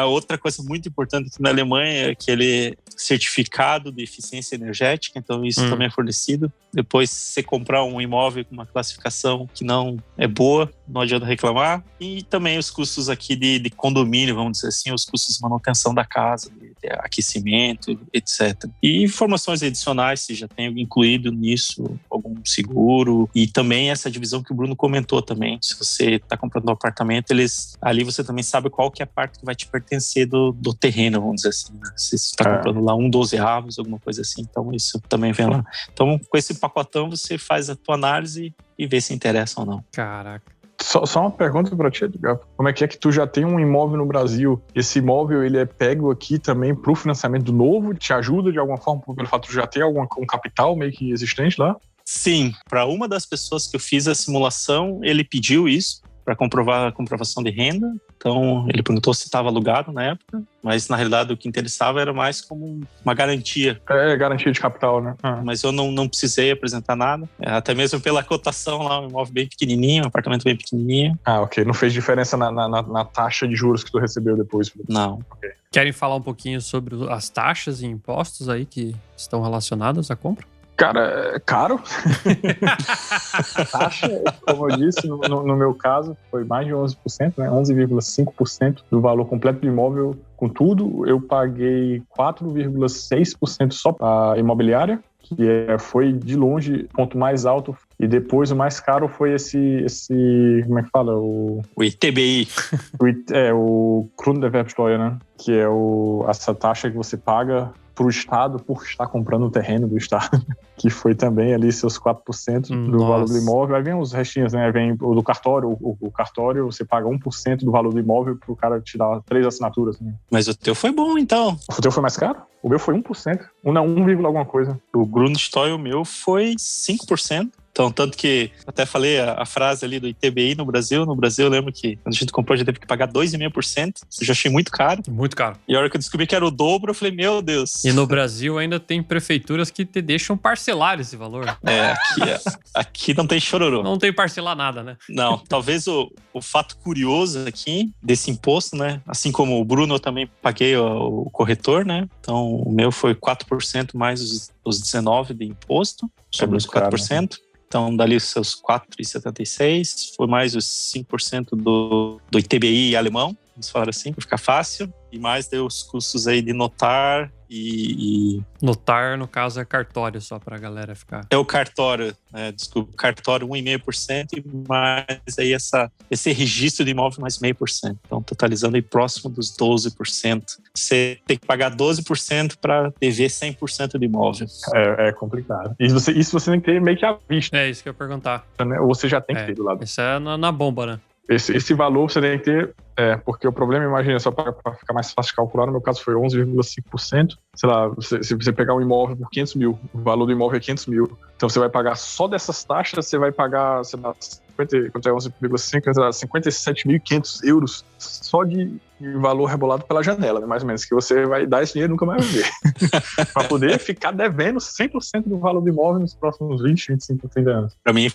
Outra coisa muito importante aqui na Alemanha é aquele certificado de eficiência energética, então isso também é fornecido. Depois, se você comprar um imóvel com uma classificação que não é boa, não adianta reclamar. E também os custos aqui de condomínio, vamos dizer assim, os custos de manutenção da casa, de aquecimento, etc. E informações adicionais, se já tem incluído nisso algum seguro. E também essa divisão que o Bruno comentou também. Se você está comprando um apartamento, ali você também sabe qual que é a parte que vai te pertencer do terreno, vamos dizer assim. Né? Se você está comprando lá 12 avos, alguma coisa assim, então isso também vem lá. Então, com esse pacotão, você faz a tua análise e vê se interessa ou não. Caraca. Só uma pergunta pra ti, Edgar. Como é que tu já tem um imóvel no Brasil? Esse imóvel, ele é pego aqui também pro financiamento novo? Te ajuda de alguma forma pelo fato de já ter um capital meio que existente lá? Sim. Para uma das pessoas que eu fiz a simulação, ele pediu isso para comprovar a comprovação de renda. Então, ele perguntou se estava alugado na época, mas na realidade o que interessava era mais como uma garantia. Garantia de capital, né? Mas eu não precisei apresentar nada, até mesmo pela cotação lá, um imóvel bem pequenininho, um apartamento bem pequenininho. Ok. Não fez diferença na taxa de juros que tu recebeu depois? Não. Ok. Querem falar um pouquinho sobre as taxas e impostos aí que estão relacionadas à compra? Cara, é caro. A taxa, como eu disse, no meu caso, foi mais de 11%, né? 11,5% do valor completo do imóvel. Com tudo, eu paguei 4,6% só para a imobiliária, que foi de longe o ponto mais alto. E depois o mais caro foi esse como é que fala? O ITBI. O Grunderwerbsteuer, né? Que é essa taxa que você paga para o Estado por estar comprando o terreno do Estado, que foi também ali seus 4% do valor do imóvel. Aí vem os restinhos, né? Vem o do cartório. O cartório, você paga 1% do valor do imóvel para o cara te dar 3 assinaturas. Né? Mas o teu foi bom, então. O teu foi mais caro? O meu foi 1%. 1, alguma coisa. O Grundsteuer, o meu, foi 5%. Então, tanto que até falei a frase ali do ITBI no Brasil. No Brasil, eu lembro que quando a gente comprou, já teve que pagar 2,5%. Eu já achei muito caro. Muito caro. E a hora que eu descobri que era o dobro, eu falei, meu Deus. E no Brasil ainda tem prefeituras que te deixam parcelar esse valor. Aqui não tem chororô. Não tem parcelar nada, né? Não, talvez o fato curioso aqui desse imposto, né? Assim como o Bruno, eu também paguei o corretor, né? Então, o meu foi 4% mais os 19% de imposto sobre os 4%. Então, dali os seus 4,76, foi mais os 5% do ITBI alemão, vamos falar assim, para ficar fácil. E mais deu os custos aí de notar e... Notar, no caso, é cartório, só pra galera ficar... É o cartório, cartório 1,5% e mais aí esse registro de imóvel mais 0,5%. Então, totalizando aí próximo dos 12%. Você tem que pagar 12% para dever 100% do imóvel. É complicado. Isso você tem que ter meio que à vista. É isso que eu ia perguntar. Né? Ou você já tem que ter do lado. Isso é na bomba, né? Esse valor você tem que ter, porque o problema, imagina, só para ficar mais fácil de calcular, no meu caso foi 11,5%. Sei lá, se você pegar um imóvel por 500 mil, o valor do imóvel é 500 mil. Então você vai pagar só dessas taxas, você vai pagar, sei lá, 57.500 euros só de valor rebolado pela janela, né, mais ou menos, que você vai dar esse dinheiro e nunca mais vai ver. Para poder ficar devendo 100% do valor do imóvel nos próximos 20, 25, 30 anos. Para mim,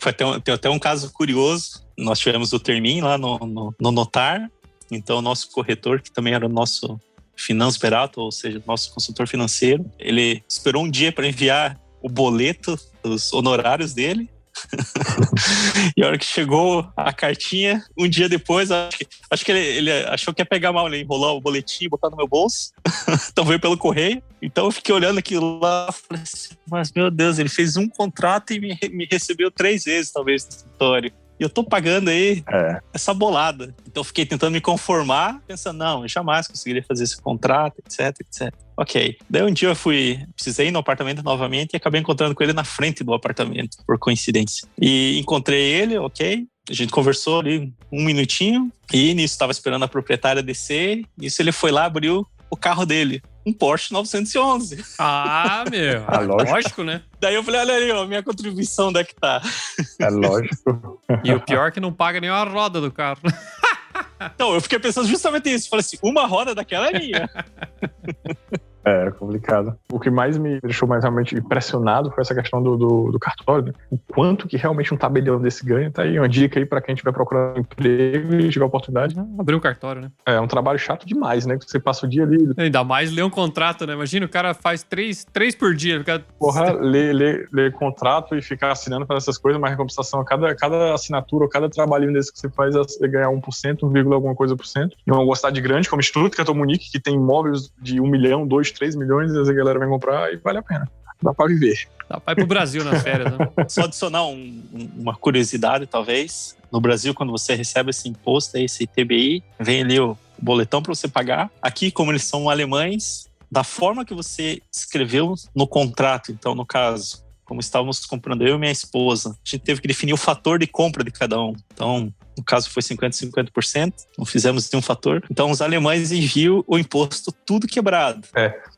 tem até um caso curioso. Nós tivemos o Termin lá no Notar. Então, o nosso corretor, que também era o nosso Finanzberater, ou seja, nosso consultor financeiro, ele esperou um dia para enviar o boleto dos honorários dele. E a hora que chegou a cartinha, um dia depois, acho que ele achou que ia pegar mal, ele enrolou o boletim e botar no meu bolso. Então veio pelo correio. Então eu fiquei olhando aquilo lá, falei assim, mas meu Deus, ele fez um contrato e me recebeu 3 vezes, talvez, no escritório. E eu tô pagando aí essa bolada. Então eu fiquei tentando me conformar, pensando, não, eu jamais conseguiria fazer esse contrato, etc, etc. Ok. Daí um dia eu precisei ir no apartamento novamente e acabei encontrando com ele na frente do apartamento, por coincidência. E encontrei ele, ok. A gente conversou ali 1 minutinho e nisso estava esperando a proprietária descer. Nisso ele foi lá, abriu o carro dele. Um Porsche 911. Ah, meu. Lógico, né? Daí eu falei, olha aí, ó, minha contribuição onde é que tá? É lógico. E o pior é que não paga nem a roda do carro. Então, eu fiquei pensando justamente isso. Falei assim, uma roda daquela é minha. É complicado. O que mais me deixou mais realmente impressionado foi essa questão do cartório, né? O quanto que realmente um tabelião desse ganha. Tá aí uma dica aí pra quem estiver procurando emprego e tiver oportunidade. Abrir um cartório, né? É um trabalho chato demais, né? Você passa o dia ali... Ainda mais ler um contrato, né? Imagina, o cara faz três por dia. Fica... Porra, ler contrato e ficar assinando para essas coisas, mas em compensação, cada assinatura ou cada trabalhinho desse que você faz, você ganhar 1%, 1, alguma coisa por cento. E uma cidade grande como Stuttgart ou Munique, que tem imóveis de 1 milhão, 2, 3 milhões, e a galera vem comprar e vale a pena. Dá pra viver. Dá pra ir pro Brasil nas férias, né? Só adicionar uma curiosidade, talvez. No Brasil, quando você recebe esse imposto, esse ITBI, vem ali o boletão para você pagar. Aqui, como eles são alemães, da forma que você escreveu no contrato, então, no caso, como estávamos comprando eu e minha esposa, a gente teve que definir o fator de compra de cada um. Então, no caso foi 50%, não fizemos nenhum fator. Então, os alemães enviam o imposto tudo quebrado.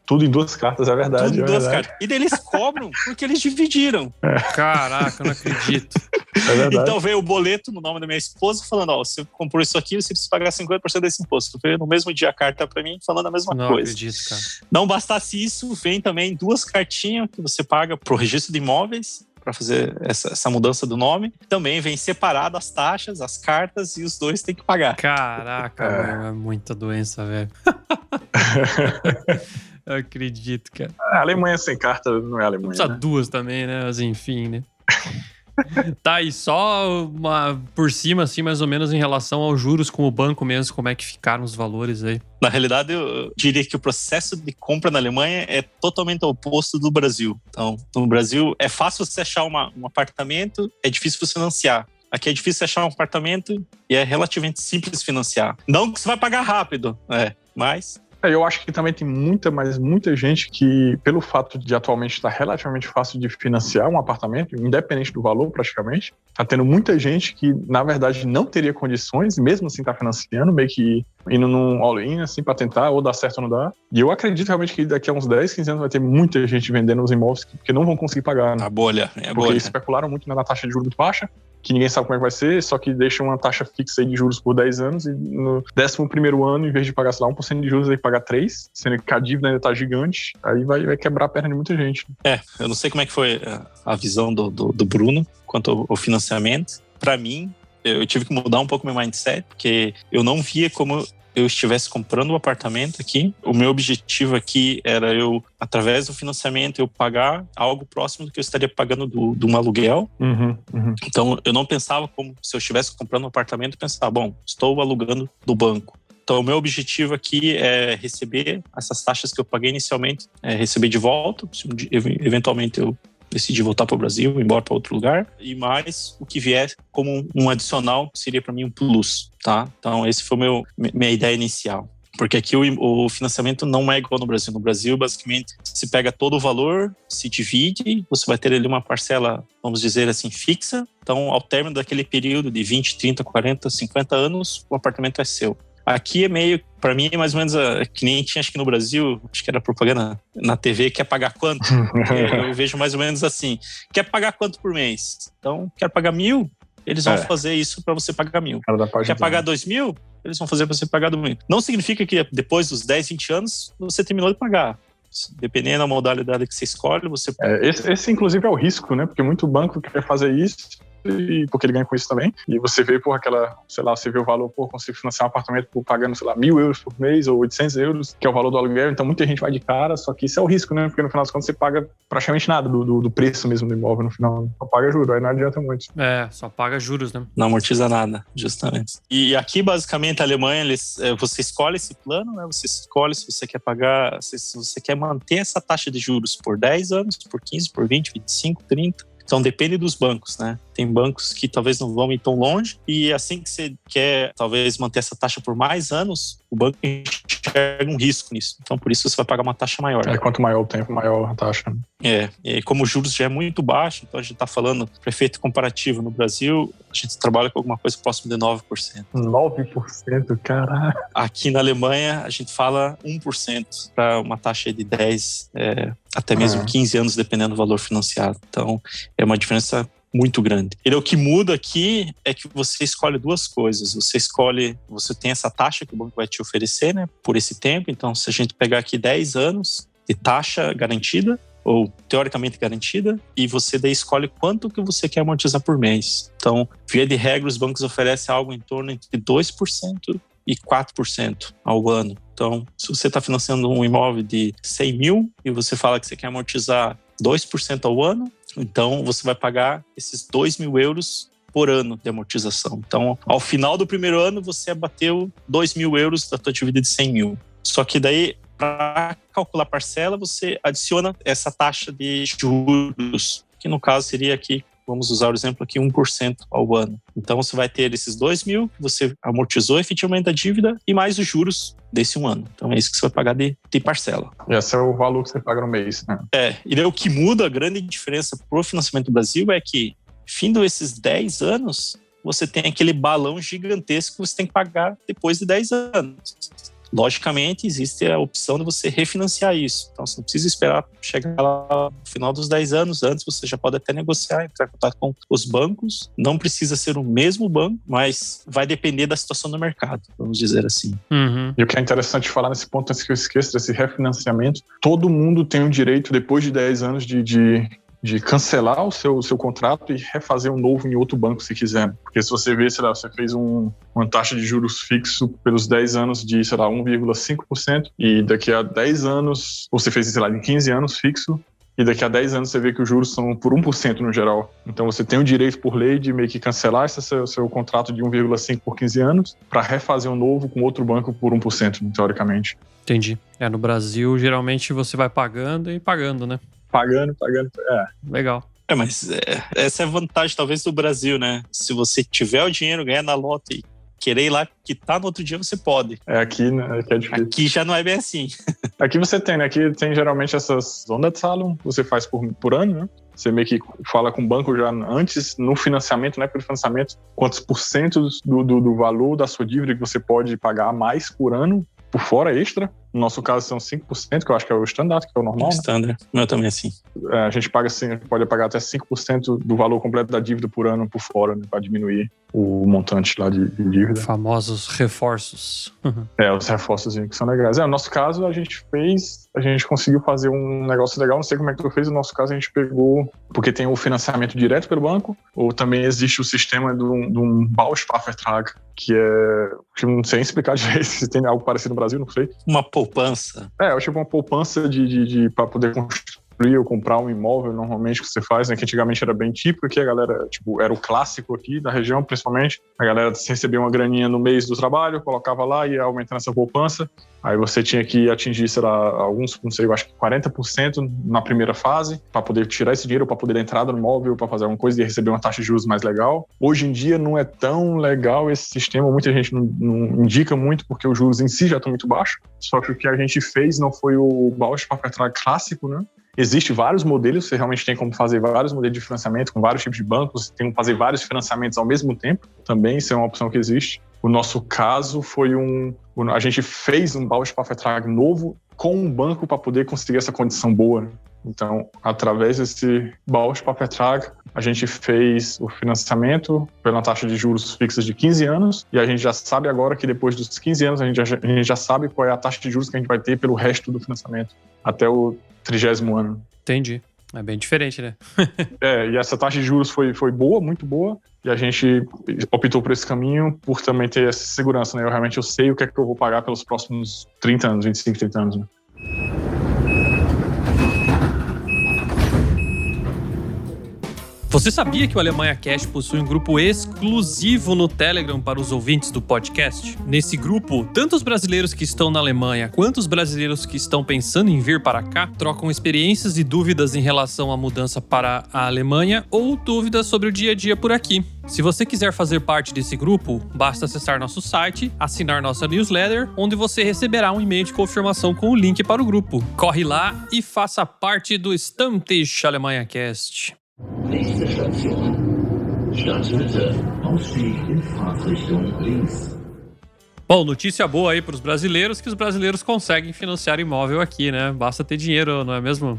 Tudo em 2 cartas, é verdade. Tudo em 2 cartas. E daí eles cobram porque eles dividiram. Caraca, eu não acredito. É verdade. Então veio o boleto no nome da minha esposa falando, ó, você comprou isso aqui, você precisa pagar 50% desse imposto. Veio no mesmo dia a carta pra mim falando a mesma coisa. Não acredito, cara. Não bastasse isso, vem também 2 cartinhas que você paga pro registro de imóveis para fazer essa mudança do nome. Também vem separado as taxas, as cartas e os 2 têm que pagar. Caraca, meu, é muita doença, velho. Eu acredito, cara. A Alemanha sem carta não é Alemanha, Precisa né? 2 também, né? Mas enfim, né? Tá, e só por cima, assim, mais ou menos em relação aos juros com o banco mesmo, como é que ficaram os valores aí? Na realidade, eu diria que o processo de compra na Alemanha é totalmente oposto do Brasil. Então, no Brasil, é fácil você achar um apartamento, é difícil você financiar. Aqui é difícil achar um apartamento e é relativamente simples financiar. Não que você vai pagar rápido, mas Eu acho que também tem muita gente que, pelo fato de atualmente estar relativamente fácil de financiar um apartamento, independente do valor praticamente, tá tendo muita gente que, na verdade, não teria condições, e mesmo assim tá financiando, meio que indo num all-in, assim, pra tentar, ou dar certo ou não dá. E eu acredito realmente que daqui a uns 10, 15 anos vai ter muita gente vendendo os imóveis porque não vão conseguir pagar, né? A bolha, é a Porque bolha. eles especularam muito na taxa de juros muito baixa, que ninguém sabe como é que vai ser, só que deixa uma taxa fixa aí de juros por 10 anos e no 11º ano, em vez de pagar, sei lá, 1% de juros, aí pagar 3%, sendo que a dívida ainda tá gigante, aí vai quebrar a perna de muita gente. Eu não sei como é que foi a visão do Bruno quanto ao financiamento. Para mim, eu tive que mudar um pouco meu mindset, porque eu não via como eu estivesse comprando um apartamento aqui. O meu objetivo aqui era eu, através do financiamento, eu pagar algo próximo do que eu estaria pagando de um aluguel. Então, eu não pensava como se eu estivesse comprando um apartamento, eu pensava, bom, estou alugando do banco. Então, o meu objetivo aqui é receber essas taxas que eu paguei inicialmente, receber de volta, se eventualmente eu decidi voltar para o Brasil, ir embora para outro lugar, e mais o que vier como um adicional seria para mim um plus, tá? Então, esse foi minha ideia inicial. Porque aqui o financiamento não é igual no Brasil. No Brasil, basicamente, se pega todo o valor, se divide, você vai ter ali uma parcela, vamos dizer assim, fixa. Então, ao término daquele período de 20, 30, 40, 50 anos, o apartamento é seu. Aqui é meio, para mim, é mais ou menos que nem tinha, acho que no Brasil, acho que era propaganda na TV, quer pagar quanto? Eu vejo mais ou menos assim, quer pagar quanto por mês? Então, quer pagar 1.000? Eles vão fazer isso para você pagar 1.000. Quer pagar 2.000? Eles vão fazer para você pagar 2.000. Não significa que depois dos 10, 20 anos, você terminou de pagar. Dependendo da modalidade que você escolhe, você... Esse, inclusive, é o risco, né? Porque muito banco quer fazer isso, e porque ele ganha com isso também. E você vê por você vê o valor, consigo financiar um apartamento pagando, sei lá, 1.000 euros por mês ou 800 euros, que é o valor do aluguel. Então muita gente vai de cara, só que isso é o risco, né? Porque no final das contas você paga praticamente nada do preço mesmo do imóvel no final. Só paga juros, aí não adianta muito. Só paga juros, né? Não amortiza nada, justamente. E aqui, basicamente, a Alemanha, você escolhe esse plano, né? Você escolhe se você quer pagar, se você quer manter essa taxa de juros por 10 anos, por 15, por 20, 25, 30. Então depende dos bancos, né? Tem bancos que talvez não vão ir tão longe e assim que você quer talvez manter essa taxa por mais anos, o banco enxerga um risco nisso. Então por isso você vai pagar uma taxa maior. Quanto maior o tempo, maior a taxa. E como os juros já é muito baixo, então a gente está falando, para efeito comparativo, no Brasil, a gente trabalha com alguma coisa próximo de 9%. 9%, caralho. Aqui na Alemanha, a gente fala 1% para uma taxa de 10, até mesmo 15 anos, dependendo do valor financiado. Então, é uma diferença muito grande. E o que muda aqui é que você escolhe duas coisas. Você tem essa taxa que o banco vai te oferecer, né, por esse tempo. Então, se a gente pegar aqui 10 anos de taxa garantida, ou teoricamente garantida, e você daí escolhe quanto que você quer amortizar por mês. Então, via de regra, os bancos oferecem algo em torno entre 2% e 4% ao ano. Então, se você está financiando um imóvel de 100 mil e você fala que você quer amortizar 2% ao ano, então você vai pagar esses 2.000 euros por ano de amortização. Então, ao final do primeiro ano, você abateu 2.000 euros da tua dívida de 100 mil. Só que daí, para calcular a parcela, você adiciona essa taxa de juros, que no caso seria aqui, vamos usar o exemplo aqui, 1% ao ano. Então você vai ter esses 2.000 que você amortizou efetivamente a dívida e mais os juros desse um ano. Então é isso que você vai pagar de parcela. E esse é o valor que você paga no mês, né? E daí o que muda, a grande diferença para o financiamento do Brasil é que, findo esses 10 anos, você tem aquele balão gigantesco que você tem que pagar depois de 10 anos. Logicamente, existe a opção de você refinanciar isso. Então, você não precisa esperar chegar lá no final dos 10 anos. Antes, você já pode até negociar, entrar em contato com os bancos. Não precisa ser o mesmo banco, mas vai depender da situação do mercado, vamos dizer assim. E o que é interessante falar nesse ponto, antes que eu esqueça desse refinanciamento, todo mundo tem o direito, depois de 10 anos, de cancelar o seu contrato e refazer um novo em outro banco, se quiser. Porque se você vê, sei lá, você fez uma taxa de juros fixo pelos 10 anos de, sei lá, 1,5%, e daqui a 10 anos, ou você fez, sei lá, de 15 anos fixo, e daqui a 10 anos você vê que os juros são por 1% no geral. Então você tem o direito, por lei, de meio que cancelar esse seu contrato de 1,5% por 15 anos para refazer um novo com outro banco por 1%, teoricamente. Entendi. No Brasil, geralmente você vai pagando e pagando, né? Pagando. Legal. Mas essa é a vantagem, talvez, do Brasil, né? Se você tiver o dinheiro, ganhar na loto e querer ir lá quitar no outro dia você pode. Aqui, né? Aqui é difícil. Aqui já não é bem assim. Aqui você tem, né? Aqui tem geralmente essas Sonderzahlung, você faz por ano, né? Você meio que fala com o banco já antes, no financiamento, na época do financiamento, quantos % do valor da sua dívida que você pode pagar a mais por ano, por fora, extra. No nosso caso, são 5%, que eu acho que é o standard, que é o normal. Standard. Meu também é assim. A gente paga assim, pode pagar até 5% do valor completo da dívida por ano por fora, né, para diminuir o montante lá de dívida. Famosos reforços. Os reforços que são legais. No nosso caso, a gente conseguiu fazer um negócio legal, não sei como é que tu fez, no nosso caso a gente pegou, porque tem o financiamento direto pelo banco, ou também existe o sistema de um Bausparvertrag, que não sei explicar direito, se tem algo parecido no Brasil, não sei. Uma poupança. Eu tipo uma poupança para poder construir ou comprar um imóvel, normalmente, que você faz, né? Que antigamente era bem típico, que a galera, era o clássico aqui da região, principalmente. A galera recebia uma graninha no mês do trabalho, colocava lá e ia aumentando essa poupança. Aí você tinha que atingir, sei lá, não sei, eu acho que 40% na primeira fase, para poder tirar esse dinheiro, para poder dar entrada no imóvel, para fazer alguma coisa e receber uma taxa de juros mais legal. Hoje em dia não é tão legal esse sistema, muita gente não indica muito, porque os juros em si já estão muito baixos. Só que o que a gente fez não foi o Bausparvertrag clássico, né? Existem vários modelos, você realmente tem como fazer vários modelos de financiamento com vários tipos de bancos, você tem como fazer vários financiamentos ao mesmo tempo, também isso é uma opção que existe. O nosso caso foi a gente fez um Bausparvertrag novo com um banco para poder conseguir essa condição boa, né? Então, através desse Bausparvertrag, a gente fez o financiamento pela taxa de juros fixas de 15 anos e a gente já sabe agora que depois dos 15 anos a gente já sabe qual é a taxa de juros que a gente vai ter pelo resto do financiamento, até o 30º ano. Entendi. É bem diferente, né? E essa taxa de juros foi boa, muito boa, e a gente optou por esse caminho por também ter essa segurança, né? Eu sei o que é que eu vou pagar pelos próximos 30 anos, 25, 30 anos, né? Você sabia que o Alemanha Cash possui um grupo exclusivo no Telegram para os ouvintes do podcast? Nesse grupo, tanto os brasileiros que estão na Alemanha quanto os brasileiros que estão pensando em vir para cá trocam experiências e dúvidas em relação à mudança para a Alemanha ou dúvidas sobre o dia a dia por aqui. Se você quiser fazer parte desse grupo, basta acessar nosso site, assinar nossa newsletter, onde você receberá um e-mail de confirmação com o link para o grupo. Corre lá e faça parte do Stammtisch Alemanha Cast. Nächste Station. Stadtmitte. Ausstieg in Fahrtrichtung links. Bom, notícia boa aí para os brasileiros, que os brasileiros conseguem financiar imóvel aqui, né? Basta ter dinheiro, não é mesmo?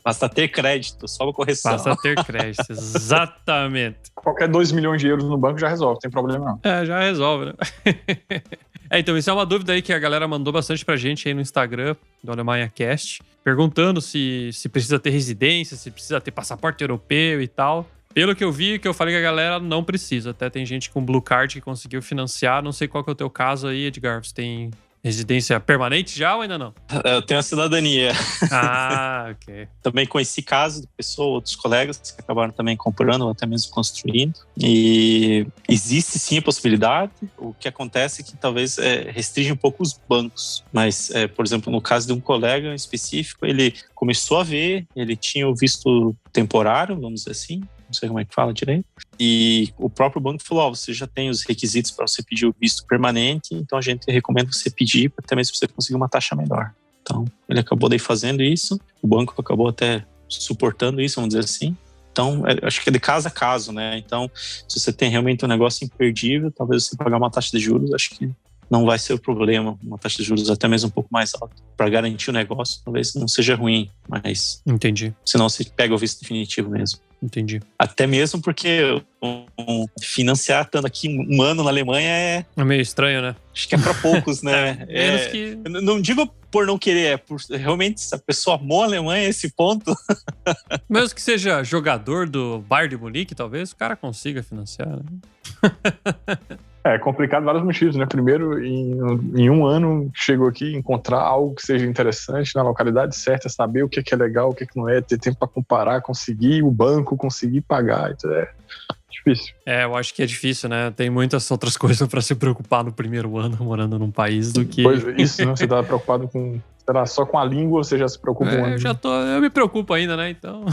Basta ter crédito, só uma correção. Basta ter crédito, exatamente. Qualquer 2 milhões de euros no banco já resolve, não tem problema não. Já resolve, né? Então isso é uma dúvida aí que a galera mandou bastante pra gente aí no Instagram do Alemanha Cast, perguntando se precisa ter residência, se precisa ter passaporte europeu e tal. Pelo que eu vi, que eu falei que a galera não precisa. Até tem gente com Blue Card que conseguiu financiar. Não sei qual que é o teu caso aí, Edgar. Você tem residência permanente já ou ainda não? Eu tenho a cidadania. Ok. Também conheci casos de pessoas, outros colegas que acabaram também comprando ou até mesmo construindo. E existe sim a possibilidade. O que acontece é que talvez restringe um pouco os bancos. Mas, por exemplo, no caso de um colega específico, ele começou a ver, ele tinha o visto temporário, vamos dizer assim. Não sei como é que fala direito. E o próprio banco falou, você já tem os requisitos para você pedir o visto permanente, então a gente recomenda você pedir, até mesmo para você conseguir uma taxa melhor. Então, ele acabou daí fazendo isso, o banco acabou até suportando isso, vamos dizer assim. Então, acho que é de caso a caso, né? Então, se você tem realmente um negócio imperdível, talvez você pagar uma taxa de juros, acho que não vai ser o problema, uma taxa de juros até mesmo um pouco mais alta. Para garantir o negócio, talvez não seja ruim, mas... Entendi. Senão você pega o visto definitivo mesmo. Entendi. Até mesmo porque financiar estando aqui um ano na Alemanha é meio estranho, né? Acho que é para poucos, né? Menos que... Não digo por não querer, é por realmente se a pessoa amou a Alemanha a esse ponto. Mesmo que seja jogador do Bayern de Munique, talvez o cara consiga financiar, né? É complicado vários motivos, né? Primeiro, em um ano, chegou aqui, encontrar algo que seja interessante na localidade certa, saber o que é legal, o que não é, ter tempo para comparar, conseguir o banco, conseguir pagar, então é difícil. Eu acho que é difícil, né? Tem muitas outras coisas para se preocupar no primeiro ano morando num país do que... Pois, isso, né? Você tá preocupado com... Será só com a língua você já se preocupa um ano? Eu me preocupo ainda, né? Então...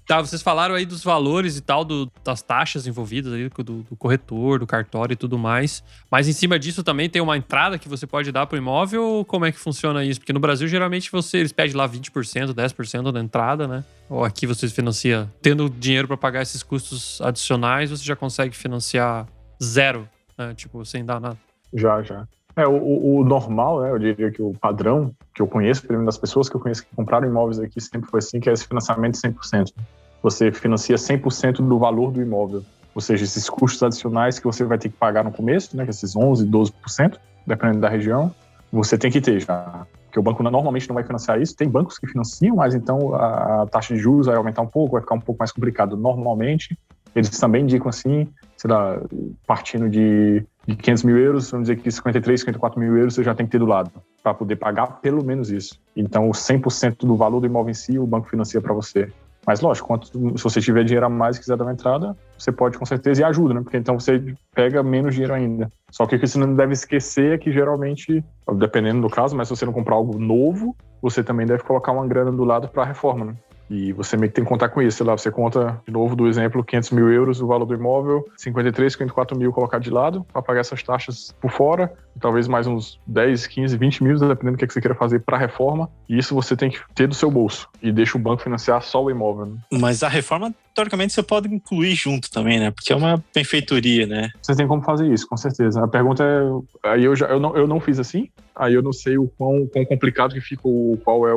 Tá, vocês falaram aí dos valores e tal, das taxas envolvidas aí, do corretor, do cartório e tudo mais. Mas em cima disso também tem uma entrada que você pode dar pro imóvel ou como é que funciona isso? Porque no Brasil, geralmente, eles pedem lá 20%, 10% da entrada, né? Ou aqui você financia, tendo dinheiro para pagar esses custos adicionais, você já consegue financiar zero, né? Tipo, sem dar nada. Já. O normal, né, eu diria que o padrão que eu conheço, pelo menos das pessoas que eu conheço que compraram imóveis aqui, sempre foi assim, que é esse financiamento 100%. Você financia 100% do valor do imóvel. Ou seja, esses custos adicionais que você vai ter que pagar no começo, né, que esses 11%, 12%, dependendo da região, você tem que ter já. Porque o banco normalmente não vai financiar isso. Tem bancos que financiam, mas então a taxa de juros vai aumentar um pouco, vai ficar um pouco mais complicado. Normalmente, eles também indicam assim, sei lá, partindo de 500 mil euros, vamos dizer que 53, 54 mil euros você já tem que ter do lado, para poder pagar pelo menos isso. Então, 100% do valor do imóvel em si, o banco financia para você. Mas, lógico, se você tiver dinheiro a mais e quiser dar uma entrada, você pode com certeza e ajuda, né? Porque então você pega menos dinheiro ainda. Só que o que você não deve esquecer é que geralmente, dependendo do caso, mas se você não comprar algo novo, você também deve colocar uma grana do lado para a reforma, né? E você meio que tem que contar com isso. Sei lá, você conta, de novo, do exemplo, 500 mil euros o valor do imóvel, 53, 54 mil colocar de lado para pagar essas taxas por fora, e talvez mais uns 10, 15, 20 mil, dependendo do que você queira fazer para a reforma. E isso você tem que ter do seu bolso. E deixa o banco financiar só o imóvel, né? Mas a reforma, teoricamente, você pode incluir junto também, né? Porque é uma benfeitoria, né? Você tem como fazer isso, com certeza. A pergunta é... Aí eu não fiz assim, aí eu não sei o quão complicado que fica, qual é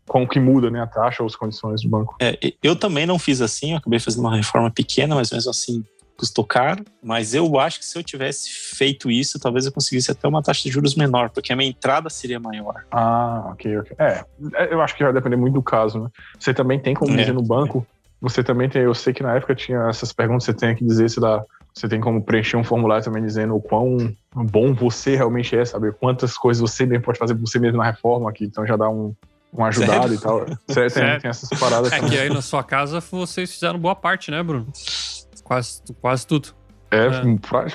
como que muda, né, a taxa ou as condições do banco. Eu também não fiz assim, eu acabei fazendo uma reforma pequena, mas mesmo assim custou caro. Mas eu acho que se eu tivesse feito isso, talvez eu conseguisse até uma taxa de juros menor, porque a minha entrada seria maior. Ah, ok. Eu acho que vai depender muito do caso, né? Você também tem como dizer no banco, você também tem, eu sei que na época tinha essas perguntas, você tem que dizer se dá... Você tem como preencher um formulário também dizendo o quão bom você realmente é, saber quantas coisas você mesmo pode fazer por você mesmo na reforma aqui, então já dá um ajudado. Sério? E tal. Tem essas paradas. É que aí na sua casa vocês fizeram boa parte, né, Bruno? Quase tudo.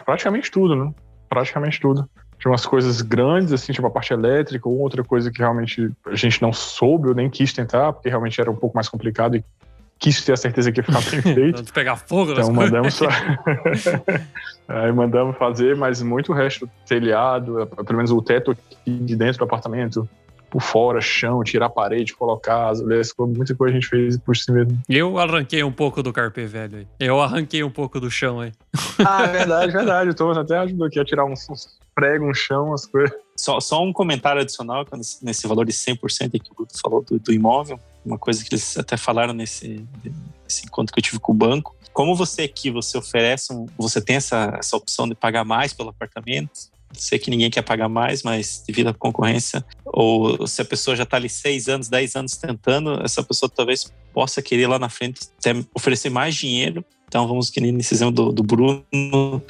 Praticamente tudo, né? Praticamente tudo. Tinha umas coisas grandes, assim, tipo a parte elétrica, ou outra coisa que realmente a gente não soube ou nem quis tentar, porque realmente era um pouco mais complicado e quis ter a certeza que ia ficar perfeito. De pegar fogo. Então mandamos aí mandamos fazer, mas muito o resto, telhado, pelo menos o teto aqui de dentro do apartamento, por fora, chão, tirar a parede, colocar azulejos, muita coisa a gente fez por si mesmo. Eu arranquei um pouco do carpê velho aí. Eu arranquei um pouco do chão aí. Ah, verdade. O Thomas até ajudou aqui a tirar uns pregos, um chão, as coisas. Só um comentário adicional nesse valor de 100% que o Bruno falou do imóvel. Uma coisa que eles até falaram nesse encontro que eu tive com o banco. Como você aqui, você oferece, você tem essa opção de pagar mais pelo apartamento. Sei que ninguém quer pagar mais, mas devido à concorrência, ou se a pessoa já está ali 6 anos, 10 anos tentando, essa pessoa talvez possa querer lá na frente até oferecer mais dinheiro. Então vamos que nesse exemplo do Bruno,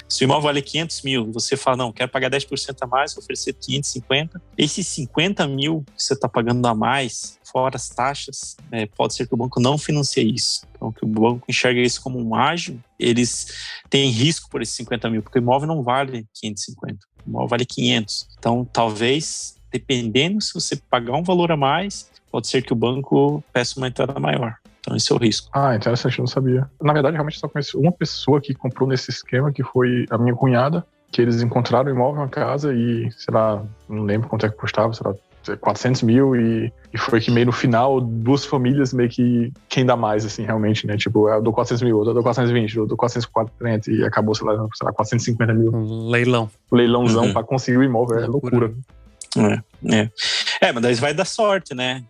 se o imóvel vale 500 mil, você fala, não, quero pagar 10% a mais, vou oferecer 550. Esses 50 mil que você está pagando a mais, fora as taxas, pode ser que o banco não financie isso. Então que o banco enxerga isso como um ágio, eles têm risco por esses 50 mil, porque o imóvel não vale 550, o imóvel vale 500. Então talvez, dependendo, se você pagar um valor a mais, pode ser que o banco peça uma entrada maior. Então esse é o risco. Ah, interessante, eu não sabia. Na verdade, realmente só conheço uma pessoa que comprou nesse esquema, que foi a minha cunhada, que eles encontraram o imóvel na casa e, sei lá, não lembro quanto é que custava, sei lá, 400 mil e foi que meio no final, 2 famílias meio que quem dá mais, assim, realmente, né? Tipo, eu dou 400 mil, eu dou 420, eu dou 440 e acabou, sei lá, 450 mil. Leilão. Leilãozão pra conseguir o imóvel, é loucura. Mas daí vai dar sorte, né?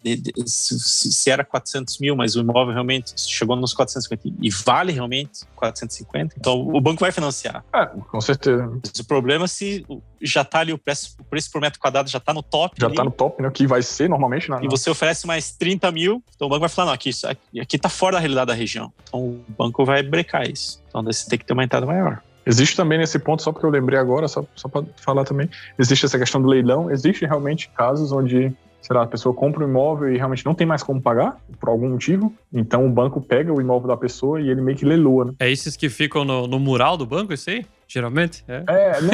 Se era 400 mil, mas o imóvel realmente chegou nos 450 e vale realmente 450, então o banco vai financiar. Com certeza. Mas o problema é se já tá ali o preço por metro quadrado já tá no top. Já ali, tá no top, né? O que vai ser normalmente, né? E você oferece mais 30 mil, então o banco vai falar, não, aqui tá fora da realidade da região. Então o banco vai brecar isso. Então daí você tem que ter uma entrada maior. Existe também nesse ponto, só porque eu lembrei agora, só para falar também, existe essa questão do leilão, existe realmente casos onde, sei lá, a pessoa compra um imóvel e realmente não tem mais como pagar, por algum motivo, então o banco pega o imóvel da pessoa e ele meio que leiloa, né? É esses que ficam no mural do banco, isso aí? Geralmente?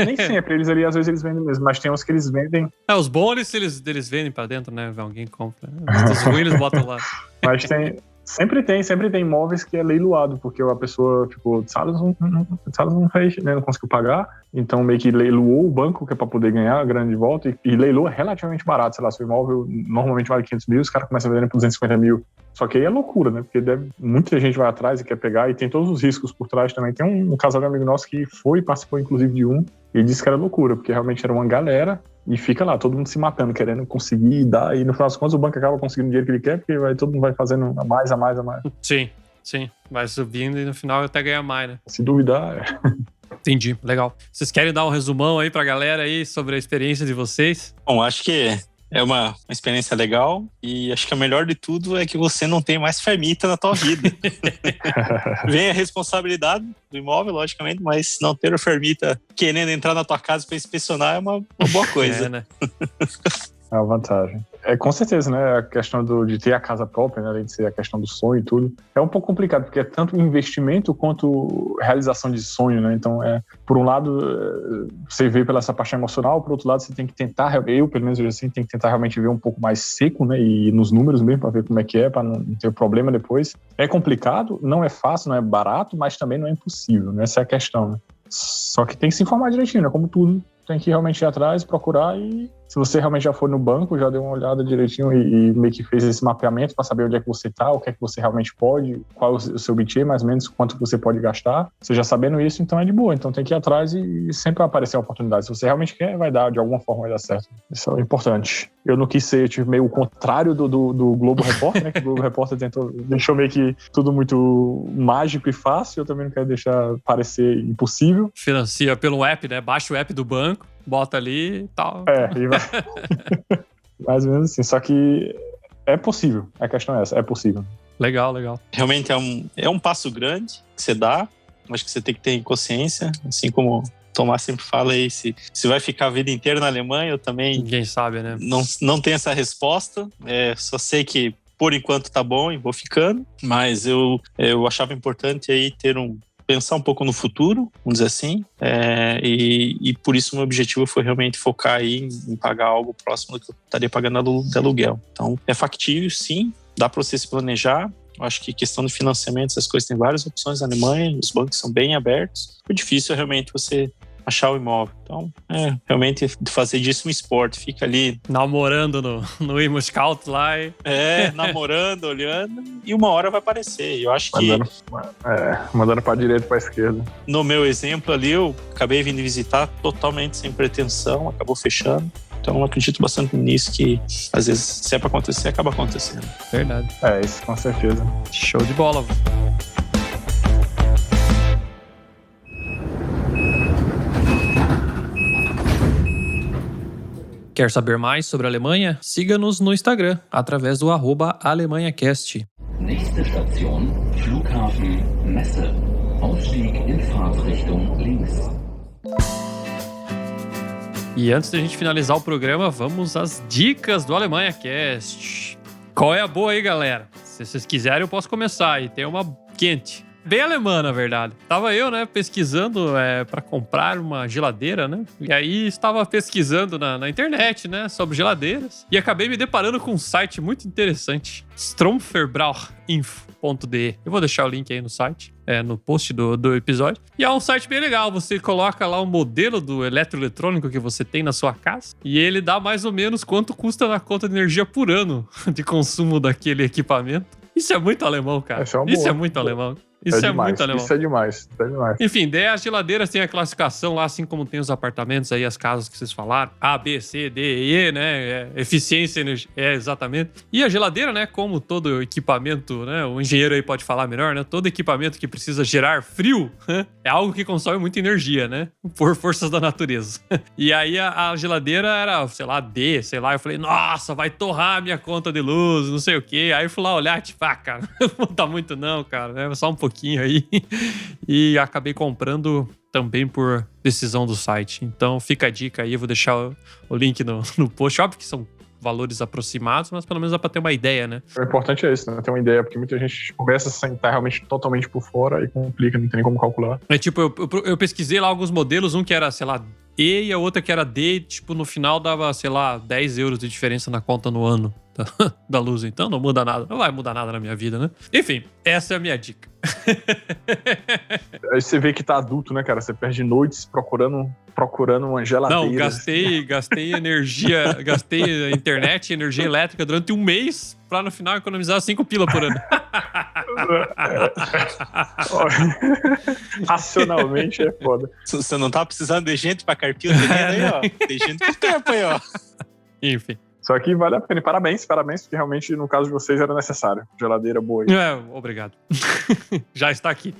Nem sempre, eles ali às vezes eles vendem mesmo, mas tem uns que eles vendem. Os bons eles vendem pra dentro, né? Alguém compra. Os ruins eles botam lá. Mas Sempre tem imóveis que é leiloado, porque a pessoa ficou, Salles não fez, né, não conseguiu pagar, então meio que leiloou o banco, que é para poder ganhar a grana de volta, e leiloou é relativamente barato, sei lá, seu imóvel normalmente vale 500 mil, os caras começam a vender por 250 mil. Só que aí é loucura, né? Porque muita gente vai atrás e quer pegar, e tem todos os riscos por trás também. Tem um casal de amigo nosso que participou inclusive de um, e disse que era loucura, porque realmente era uma galera, e fica lá, todo mundo se matando, querendo conseguir dar, e no final das contas o banco acaba conseguindo o dinheiro que ele quer, porque todo mundo vai fazendo a mais. Sim. Vai subindo e no final até ganha mais, né? Se duvidar, Entendi, legal. Vocês querem dar um resumão aí pra galera aí sobre a experiência de vocês? Bom, acho que é uma experiência legal e acho que o melhor de tudo é que você não tem mais fermita na tua vida. Vem a responsabilidade do imóvel, logicamente, mas não ter a fermita querendo entrar na tua casa para inspecionar é uma boa coisa. Né? é uma vantagem. Com certeza, né? A questão de ter a casa própria, né? Além de ser a questão do sonho e tudo, é um pouco complicado, porque é tanto investimento quanto realização de sonho, né? Então, por um lado, você vê pela essa parte emocional, por outro lado, você tem que tentar, eu, pelo menos assim, tem que tentar realmente ver um pouco mais seco, né? E nos números mesmo, para ver como é que para não ter problema depois. É complicado, não é fácil, não é barato, mas também não é impossível, né? Essa é a questão, né? Só que tem que se informar direitinho, né? Como tudo, tem que realmente ir atrás, procurar e... Se você realmente já foi no banco, já deu uma olhada direitinho e meio que fez esse mapeamento para saber onde é que você está, o que é que você realmente pode, qual é o seu budget, mais ou menos quanto você pode gastar. Você já sabendo isso, então é de boa. Então tem que ir atrás e sempre vai aparecer a oportunidade. Se você realmente quer, vai dar, de alguma forma vai dar certo. Isso é importante. Eu não quis ser meio o contrário do Globo Repórter, né? Que o Globo Repórter deixou meio que tudo muito mágico e fácil. Eu também não quero deixar parecer impossível. Financia pelo app, né? Baixa o app do banco, bota ali e tal. E vai. Mais ou menos assim. Só que é possível. A questão é essa. É possível. Legal. Realmente é um passo grande que você dá. Acho que você tem que ter consciência. Assim como o Tomás sempre fala aí, se vai ficar a vida inteira na Alemanha, eu também... Ninguém sabe, né? Não tenho essa resposta. Só sei que por enquanto tá bom e vou ficando. Mas eu achava importante aí pensar um pouco no futuro, vamos dizer assim, e por isso meu objetivo foi realmente focar aí em pagar algo próximo do que eu estaria pagando de aluguel. Então, é factível, sim, dá para você se planejar. Eu acho que questão de financiamento, essas coisas, tem várias opções na Alemanha, os bancos são bem abertos. O difícil é realmente você achar o imóvel. Então, realmente fazer disso um esporte. Fica ali... namorando no Imo Scout lá. Namorando, olhando. E uma hora vai aparecer. Eu acho que... Mandando pra direita, pra esquerda. No meu exemplo ali, eu acabei vindo visitar totalmente sem pretensão. Acabou fechando. Então, eu acredito bastante nisso, que às vezes, se é pra acontecer, acaba acontecendo. Verdade. Isso com certeza. Show de bola. Quer saber mais sobre a Alemanha? Siga-nos no Instagram, através do @AlemanhaCast. Nächste Station, Flughafen Messe. Ausstieg in Fahrtrichtung links. E antes da gente finalizar o programa, vamos às dicas do AlemanhaCast. Qual é a boa aí, galera? Se vocês quiserem, eu posso começar. E tem uma quente. Bem alemã, na verdade. Tava eu, né, pesquisando para comprar uma geladeira, né? E aí estava pesquisando na internet, né, sobre geladeiras. E acabei me deparando com um site muito interessante. Stromverbrauchinfo.de. Eu vou deixar o link aí no site, no post do episódio. E é um site bem legal. Você coloca lá o modelo do eletroeletrônico que você tem na sua casa. E ele dá mais ou menos quanto custa na conta de energia por ano de consumo daquele equipamento. Isso é muito alemão, cara. Isso é muito alemão. Isso é muito alemão. Isso é demais. Enfim, daí as geladeiras têm a classificação lá, assim como tem os apartamentos aí, as casas que vocês falaram. A, B, C, D, E, né? Eficiência, energia. Exatamente. E a geladeira, né? Como todo equipamento, né? O engenheiro aí pode falar melhor, né? Todo equipamento que precisa gerar frio, né? É algo que consome muita energia, né? Por forças da natureza. E aí a geladeira era, sei lá, D, sei lá. Eu falei, nossa, vai torrar a minha conta de luz, não sei o quê. Aí eu fui lá olhar, tipo, cara, não tá muito não, cara. É só um pouquinho aí, e acabei comprando também por decisão do site. Então fica a dica aí, eu vou deixar o link no post. Óbvio que são valores aproximados, mas pelo menos dá pra ter uma ideia, né? O importante é isso, né? Ter uma ideia, porque muita gente começa a sentar realmente totalmente por fora e complica, não tem nem como calcular. Tipo, eu pesquisei lá alguns modelos, um que era, sei lá, E e a outra que era D, tipo, no final dava, sei lá, 10 euros de diferença na conta no ano. da luz, então não muda nada. Não vai mudar nada na minha vida, né? Enfim, essa é a minha dica. Aí você vê que tá adulto, né, cara? Você perde noites procurando uma geladeira. Não, gastei energia, gastei a internet e energia elétrica durante um mês pra no final economizar 5 pila por ano. Racionalmente é foda. Você não tá precisando de gente pra carpir o terreno aí, ó. Tem gente que tempo aí, ó. Enfim. Só que vale a pena. E parabéns, porque realmente no caso de vocês era necessário. Geladeira boa aí. Obrigado. Já está aqui.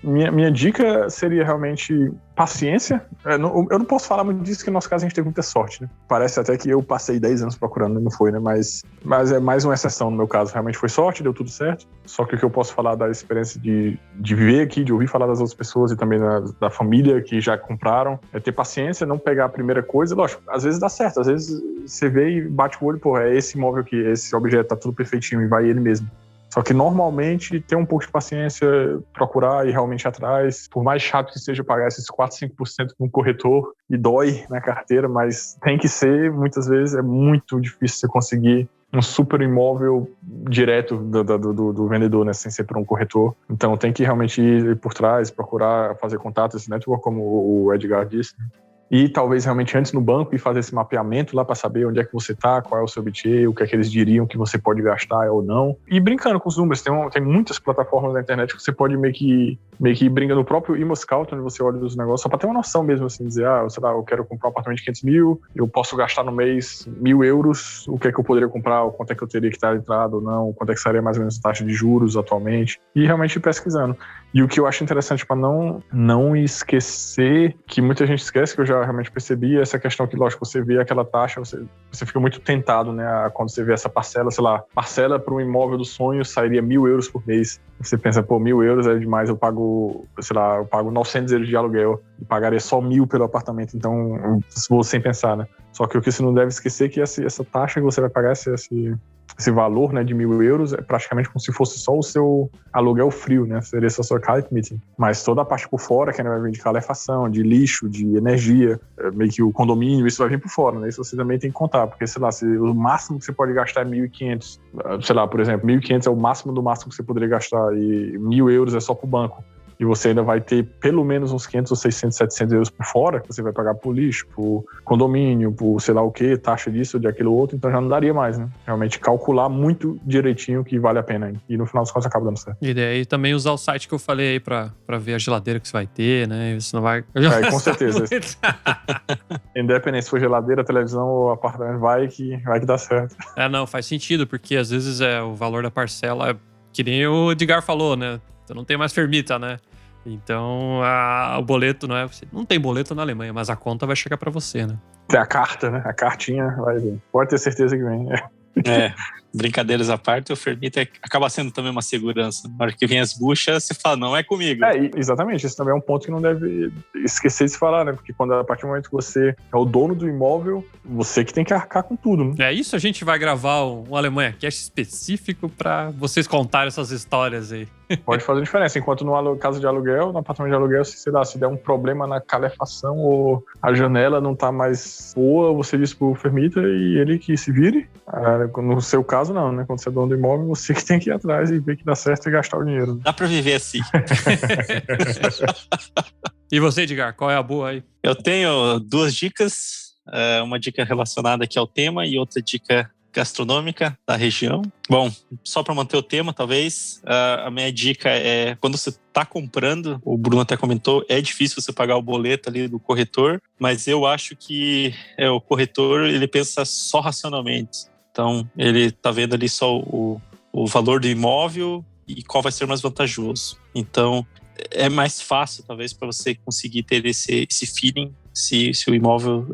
Minha dica seria realmente paciência. Eu não posso falar muito disso, porque no nosso caso a gente teve muita sorte, né? Parece até que eu passei 10 anos procurando, não foi, né? Mas é mais uma exceção no meu caso. Realmente foi sorte, deu tudo certo. Só que o que eu posso falar da experiência de viver aqui, de ouvir falar das outras pessoas e também da família que já compraram, é ter paciência, não pegar a primeira coisa. Lógico, às vezes dá certo, às vezes você vê e bate o olho, pô, é esse imóvel aqui, esse objeto, tá tudo perfeitinho e vai ele mesmo. Só que normalmente ter um pouco de paciência, procurar e realmente ir atrás, por mais chato que seja pagar esses 4, 5% num corretor e dói na carteira, mas tem que ser, muitas vezes é muito difícil você conseguir um super imóvel direto do vendedor, né, sem ser por um corretor. Então tem que realmente ir por trás, procurar fazer contato, esse network, como o Edgar disse, né? E talvez realmente antes no banco e fazer esse mapeamento lá para saber onde é que você tá, qual é o seu budget, o que é que eles diriam que você pode gastar ou não. E brincando com os números, tem muitas plataformas na internet que você pode meio que ir brincando no próprio ImmoScout, onde você olha os negócios, só para ter uma noção mesmo, assim, dizer, sei lá, eu quero comprar um apartamento de 500 mil, eu posso gastar no mês 1.000 euros, o que é que eu poderia comprar, ou quanto é que eu teria que estar entrado ou não, quanto é que seria mais ou menos a taxa de juros atualmente, e realmente ir pesquisando. E o que eu acho interessante para não esquecer, que muita gente esquece, que eu já realmente percebi, é essa questão que, lógico, você vê aquela taxa, você fica muito tentado, né, quando você vê essa parcela, sei lá, parcela para um imóvel do sonho sairia 1.000 euros por mês. Você pensa, pô, 1.000 euros é demais, eu pago 900 euros de aluguel e pagaria só 1.000 pelo apartamento, então vou sem pensar, né. Só que o que você não deve esquecer é que essa taxa que você vai pagar, esse valor, né, de 1.000 euros é praticamente como se fosse só o seu aluguel frio, né? Seria só a sua Kaltmiete. Mas toda a parte por fora, que vai vir de calefação, de lixo, de energia, meio que o condomínio, isso vai vir por fora, né? Isso você também tem que contar, porque, sei lá, se o máximo que você pode gastar é 1.500, sei lá, por exemplo, 1.500 é o máximo do máximo que você poderia gastar e 1.000 euros é só pro banco. E você ainda vai ter pelo menos uns 500 ou 600, 700 euros por fora, que você vai pagar por lixo, por condomínio, por sei lá o que, taxa disso ou de aquilo outro, então já não daria mais, né? Realmente calcular muito direitinho que vale a pena. E no final dos contos acaba dando certo. E daí também usar o site que eu falei aí pra ver a geladeira que você vai ter, né? Você não vai... Com certeza. Independente se for geladeira, televisão ou apartamento, vai que dá certo. Não, faz sentido, porque às vezes o valor da parcela, que nem o Edgar falou, né? Então não tem mais fermita, né? Então o boleto não tem boleto na Alemanha, mas a conta vai chegar pra você, né? Tem a carta, né? A cartinha vai vir. Pode ter certeza que vem. Brincadeiras à parte, o fermita acaba sendo também uma segurança. Na hora que vem as buchas, você fala, não é comigo. Exatamente. Esse também é um ponto que não deve esquecer de se falar, né? Porque a partir do momento que você é o dono do imóvel, você que tem que arcar com tudo, né? É isso, a gente vai gravar um Alemanha Cast específico pra vocês contarem essas histórias aí. Pode fazer diferença. Enquanto no caso de aluguel, no apartamento de aluguel, se der um problema na calefação ou a janela não tá mais boa, você diz pro fermita e ele que se vire. No seu caso, não, né? Quando você é dono do imóvel, você que tem que ir atrás e ver que dá certo e gastar o dinheiro. Dá pra viver assim. E você, Edgar, qual é a boa aí? Eu tenho 2 dicas. Uma dica relacionada aqui ao tema e outra dica gastronômica da região. Bom, só para manter o tema, talvez, a minha dica é, quando você está comprando, o Bruno até comentou, é difícil você pagar o boleto ali do corretor, mas eu acho que o corretor, ele pensa só racionalmente. Então, ele está vendo ali só o valor do imóvel e qual vai ser mais vantajoso. Então, é mais fácil, talvez, para você conseguir ter esse feeling se o imóvel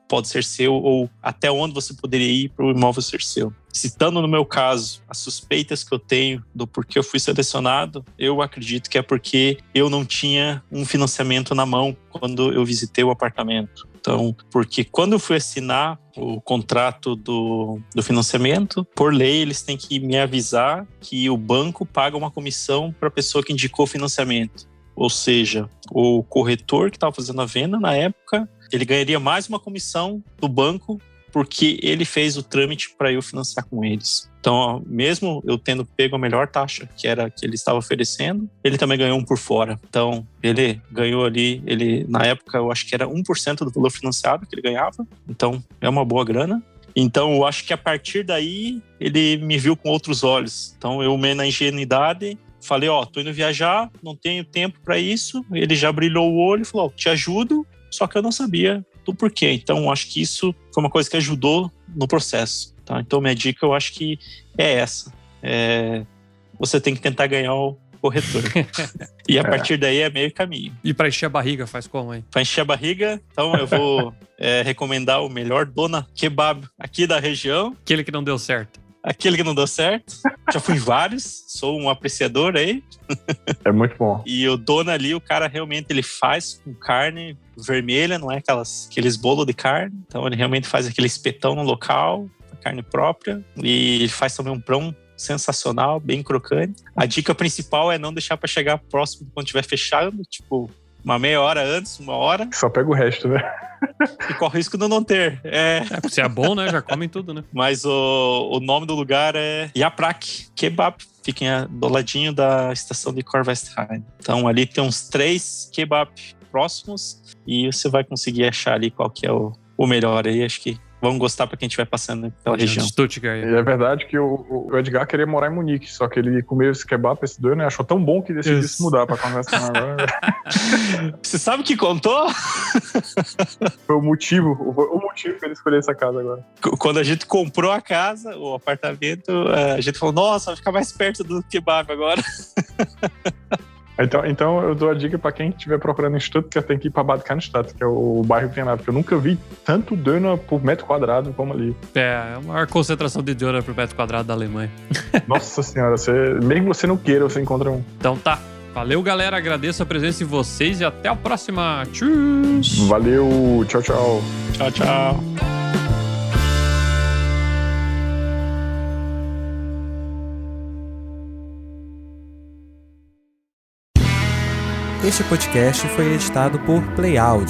pode ser seu ou até onde você poderia ir para o imóvel ser seu. Citando no meu caso as suspeitas que eu tenho do porquê eu fui selecionado, eu acredito que é porque eu não tinha um financiamento na mão quando eu visitei o apartamento. Então, porque quando eu fui assinar o contrato do financiamento, por lei eles têm que me avisar que o banco paga uma comissão para a pessoa que indicou o financiamento. Ou seja, o corretor que estava fazendo a venda na época, ele ganharia mais uma comissão do banco porque ele fez o trâmite para eu financiar com eles. Então, ó, mesmo eu tendo pego a melhor taxa que era que ele estava oferecendo, ele também ganhou um por fora. Então, ele ganhou ali, na época eu acho que era 1% do valor financiado que ele ganhava. Então, é uma boa grana. Então, eu acho que a partir daí, ele me viu com outros olhos. Então, eu meio na ingenuidade, falei, tô indo viajar, não tenho tempo para isso. Ele já brilhou o olho e falou, te ajudo, só que eu não sabia do porquê. Então, acho que isso foi uma coisa que ajudou no processo. Tá? Então, minha dica, eu acho que é essa. Você tem que tentar ganhar o corretor. E a partir daí é meio caminho. E pra encher a barriga, faz como, hein? Pra encher a barriga, então eu vou recomendar o melhor Dona Kebab aqui da região. Aquele que não deu certo. Aquele que não deu certo. Já fui em vários, sou um apreciador aí. É muito bom. E o Dona ali, o cara realmente ele faz com carne vermelha, não é aqueles bolos de carne. Então ele realmente faz aquele espetão no local, carne própria. E ele faz também um pão sensacional, bem crocante. A dica principal é não deixar para chegar próximo quando estiver fechando, tipo uma meia hora antes, 1 hora. Só pega o resto, né? E corre o risco de não ter. Se é bom, né? Já comem tudo, né? Mas o nome do lugar é Yaprak Kebab. Fica do ladinho da estação de Korvestheim. Então ali tem uns 3 kebab próximos e você vai conseguir achar ali qual que é o melhor aí. Acho que vão gostar para quem estiver passando pela região. Stuttgart. E é verdade que o Edgar queria morar em Munique, só que ele comeu esse kebab, esse dono, e achou tão bom que decidiu se mudar para conversar agora. Você sabe o que contou? Foi o motivo que ele escolheu essa casa agora. Quando a gente comprou a casa, o apartamento, a gente falou, nossa, vai ficar mais perto do kebab agora. Então eu dou a dica pra quem estiver procurando em Stuttgart, tem que ir pra Bad Cannstatt, que é o bairro que tem lá, porque eu nunca vi tanto döner por metro quadrado como ali. É a maior concentração de döner por metro quadrado da Alemanha. Nossa senhora, mesmo você não queira, você encontra um. Então tá. Valeu, galera. Agradeço a presença de vocês e até a próxima. Tchau. Valeu. Tchau, tchau. Tchau, tchau. Este podcast foi editado por Play Áudio.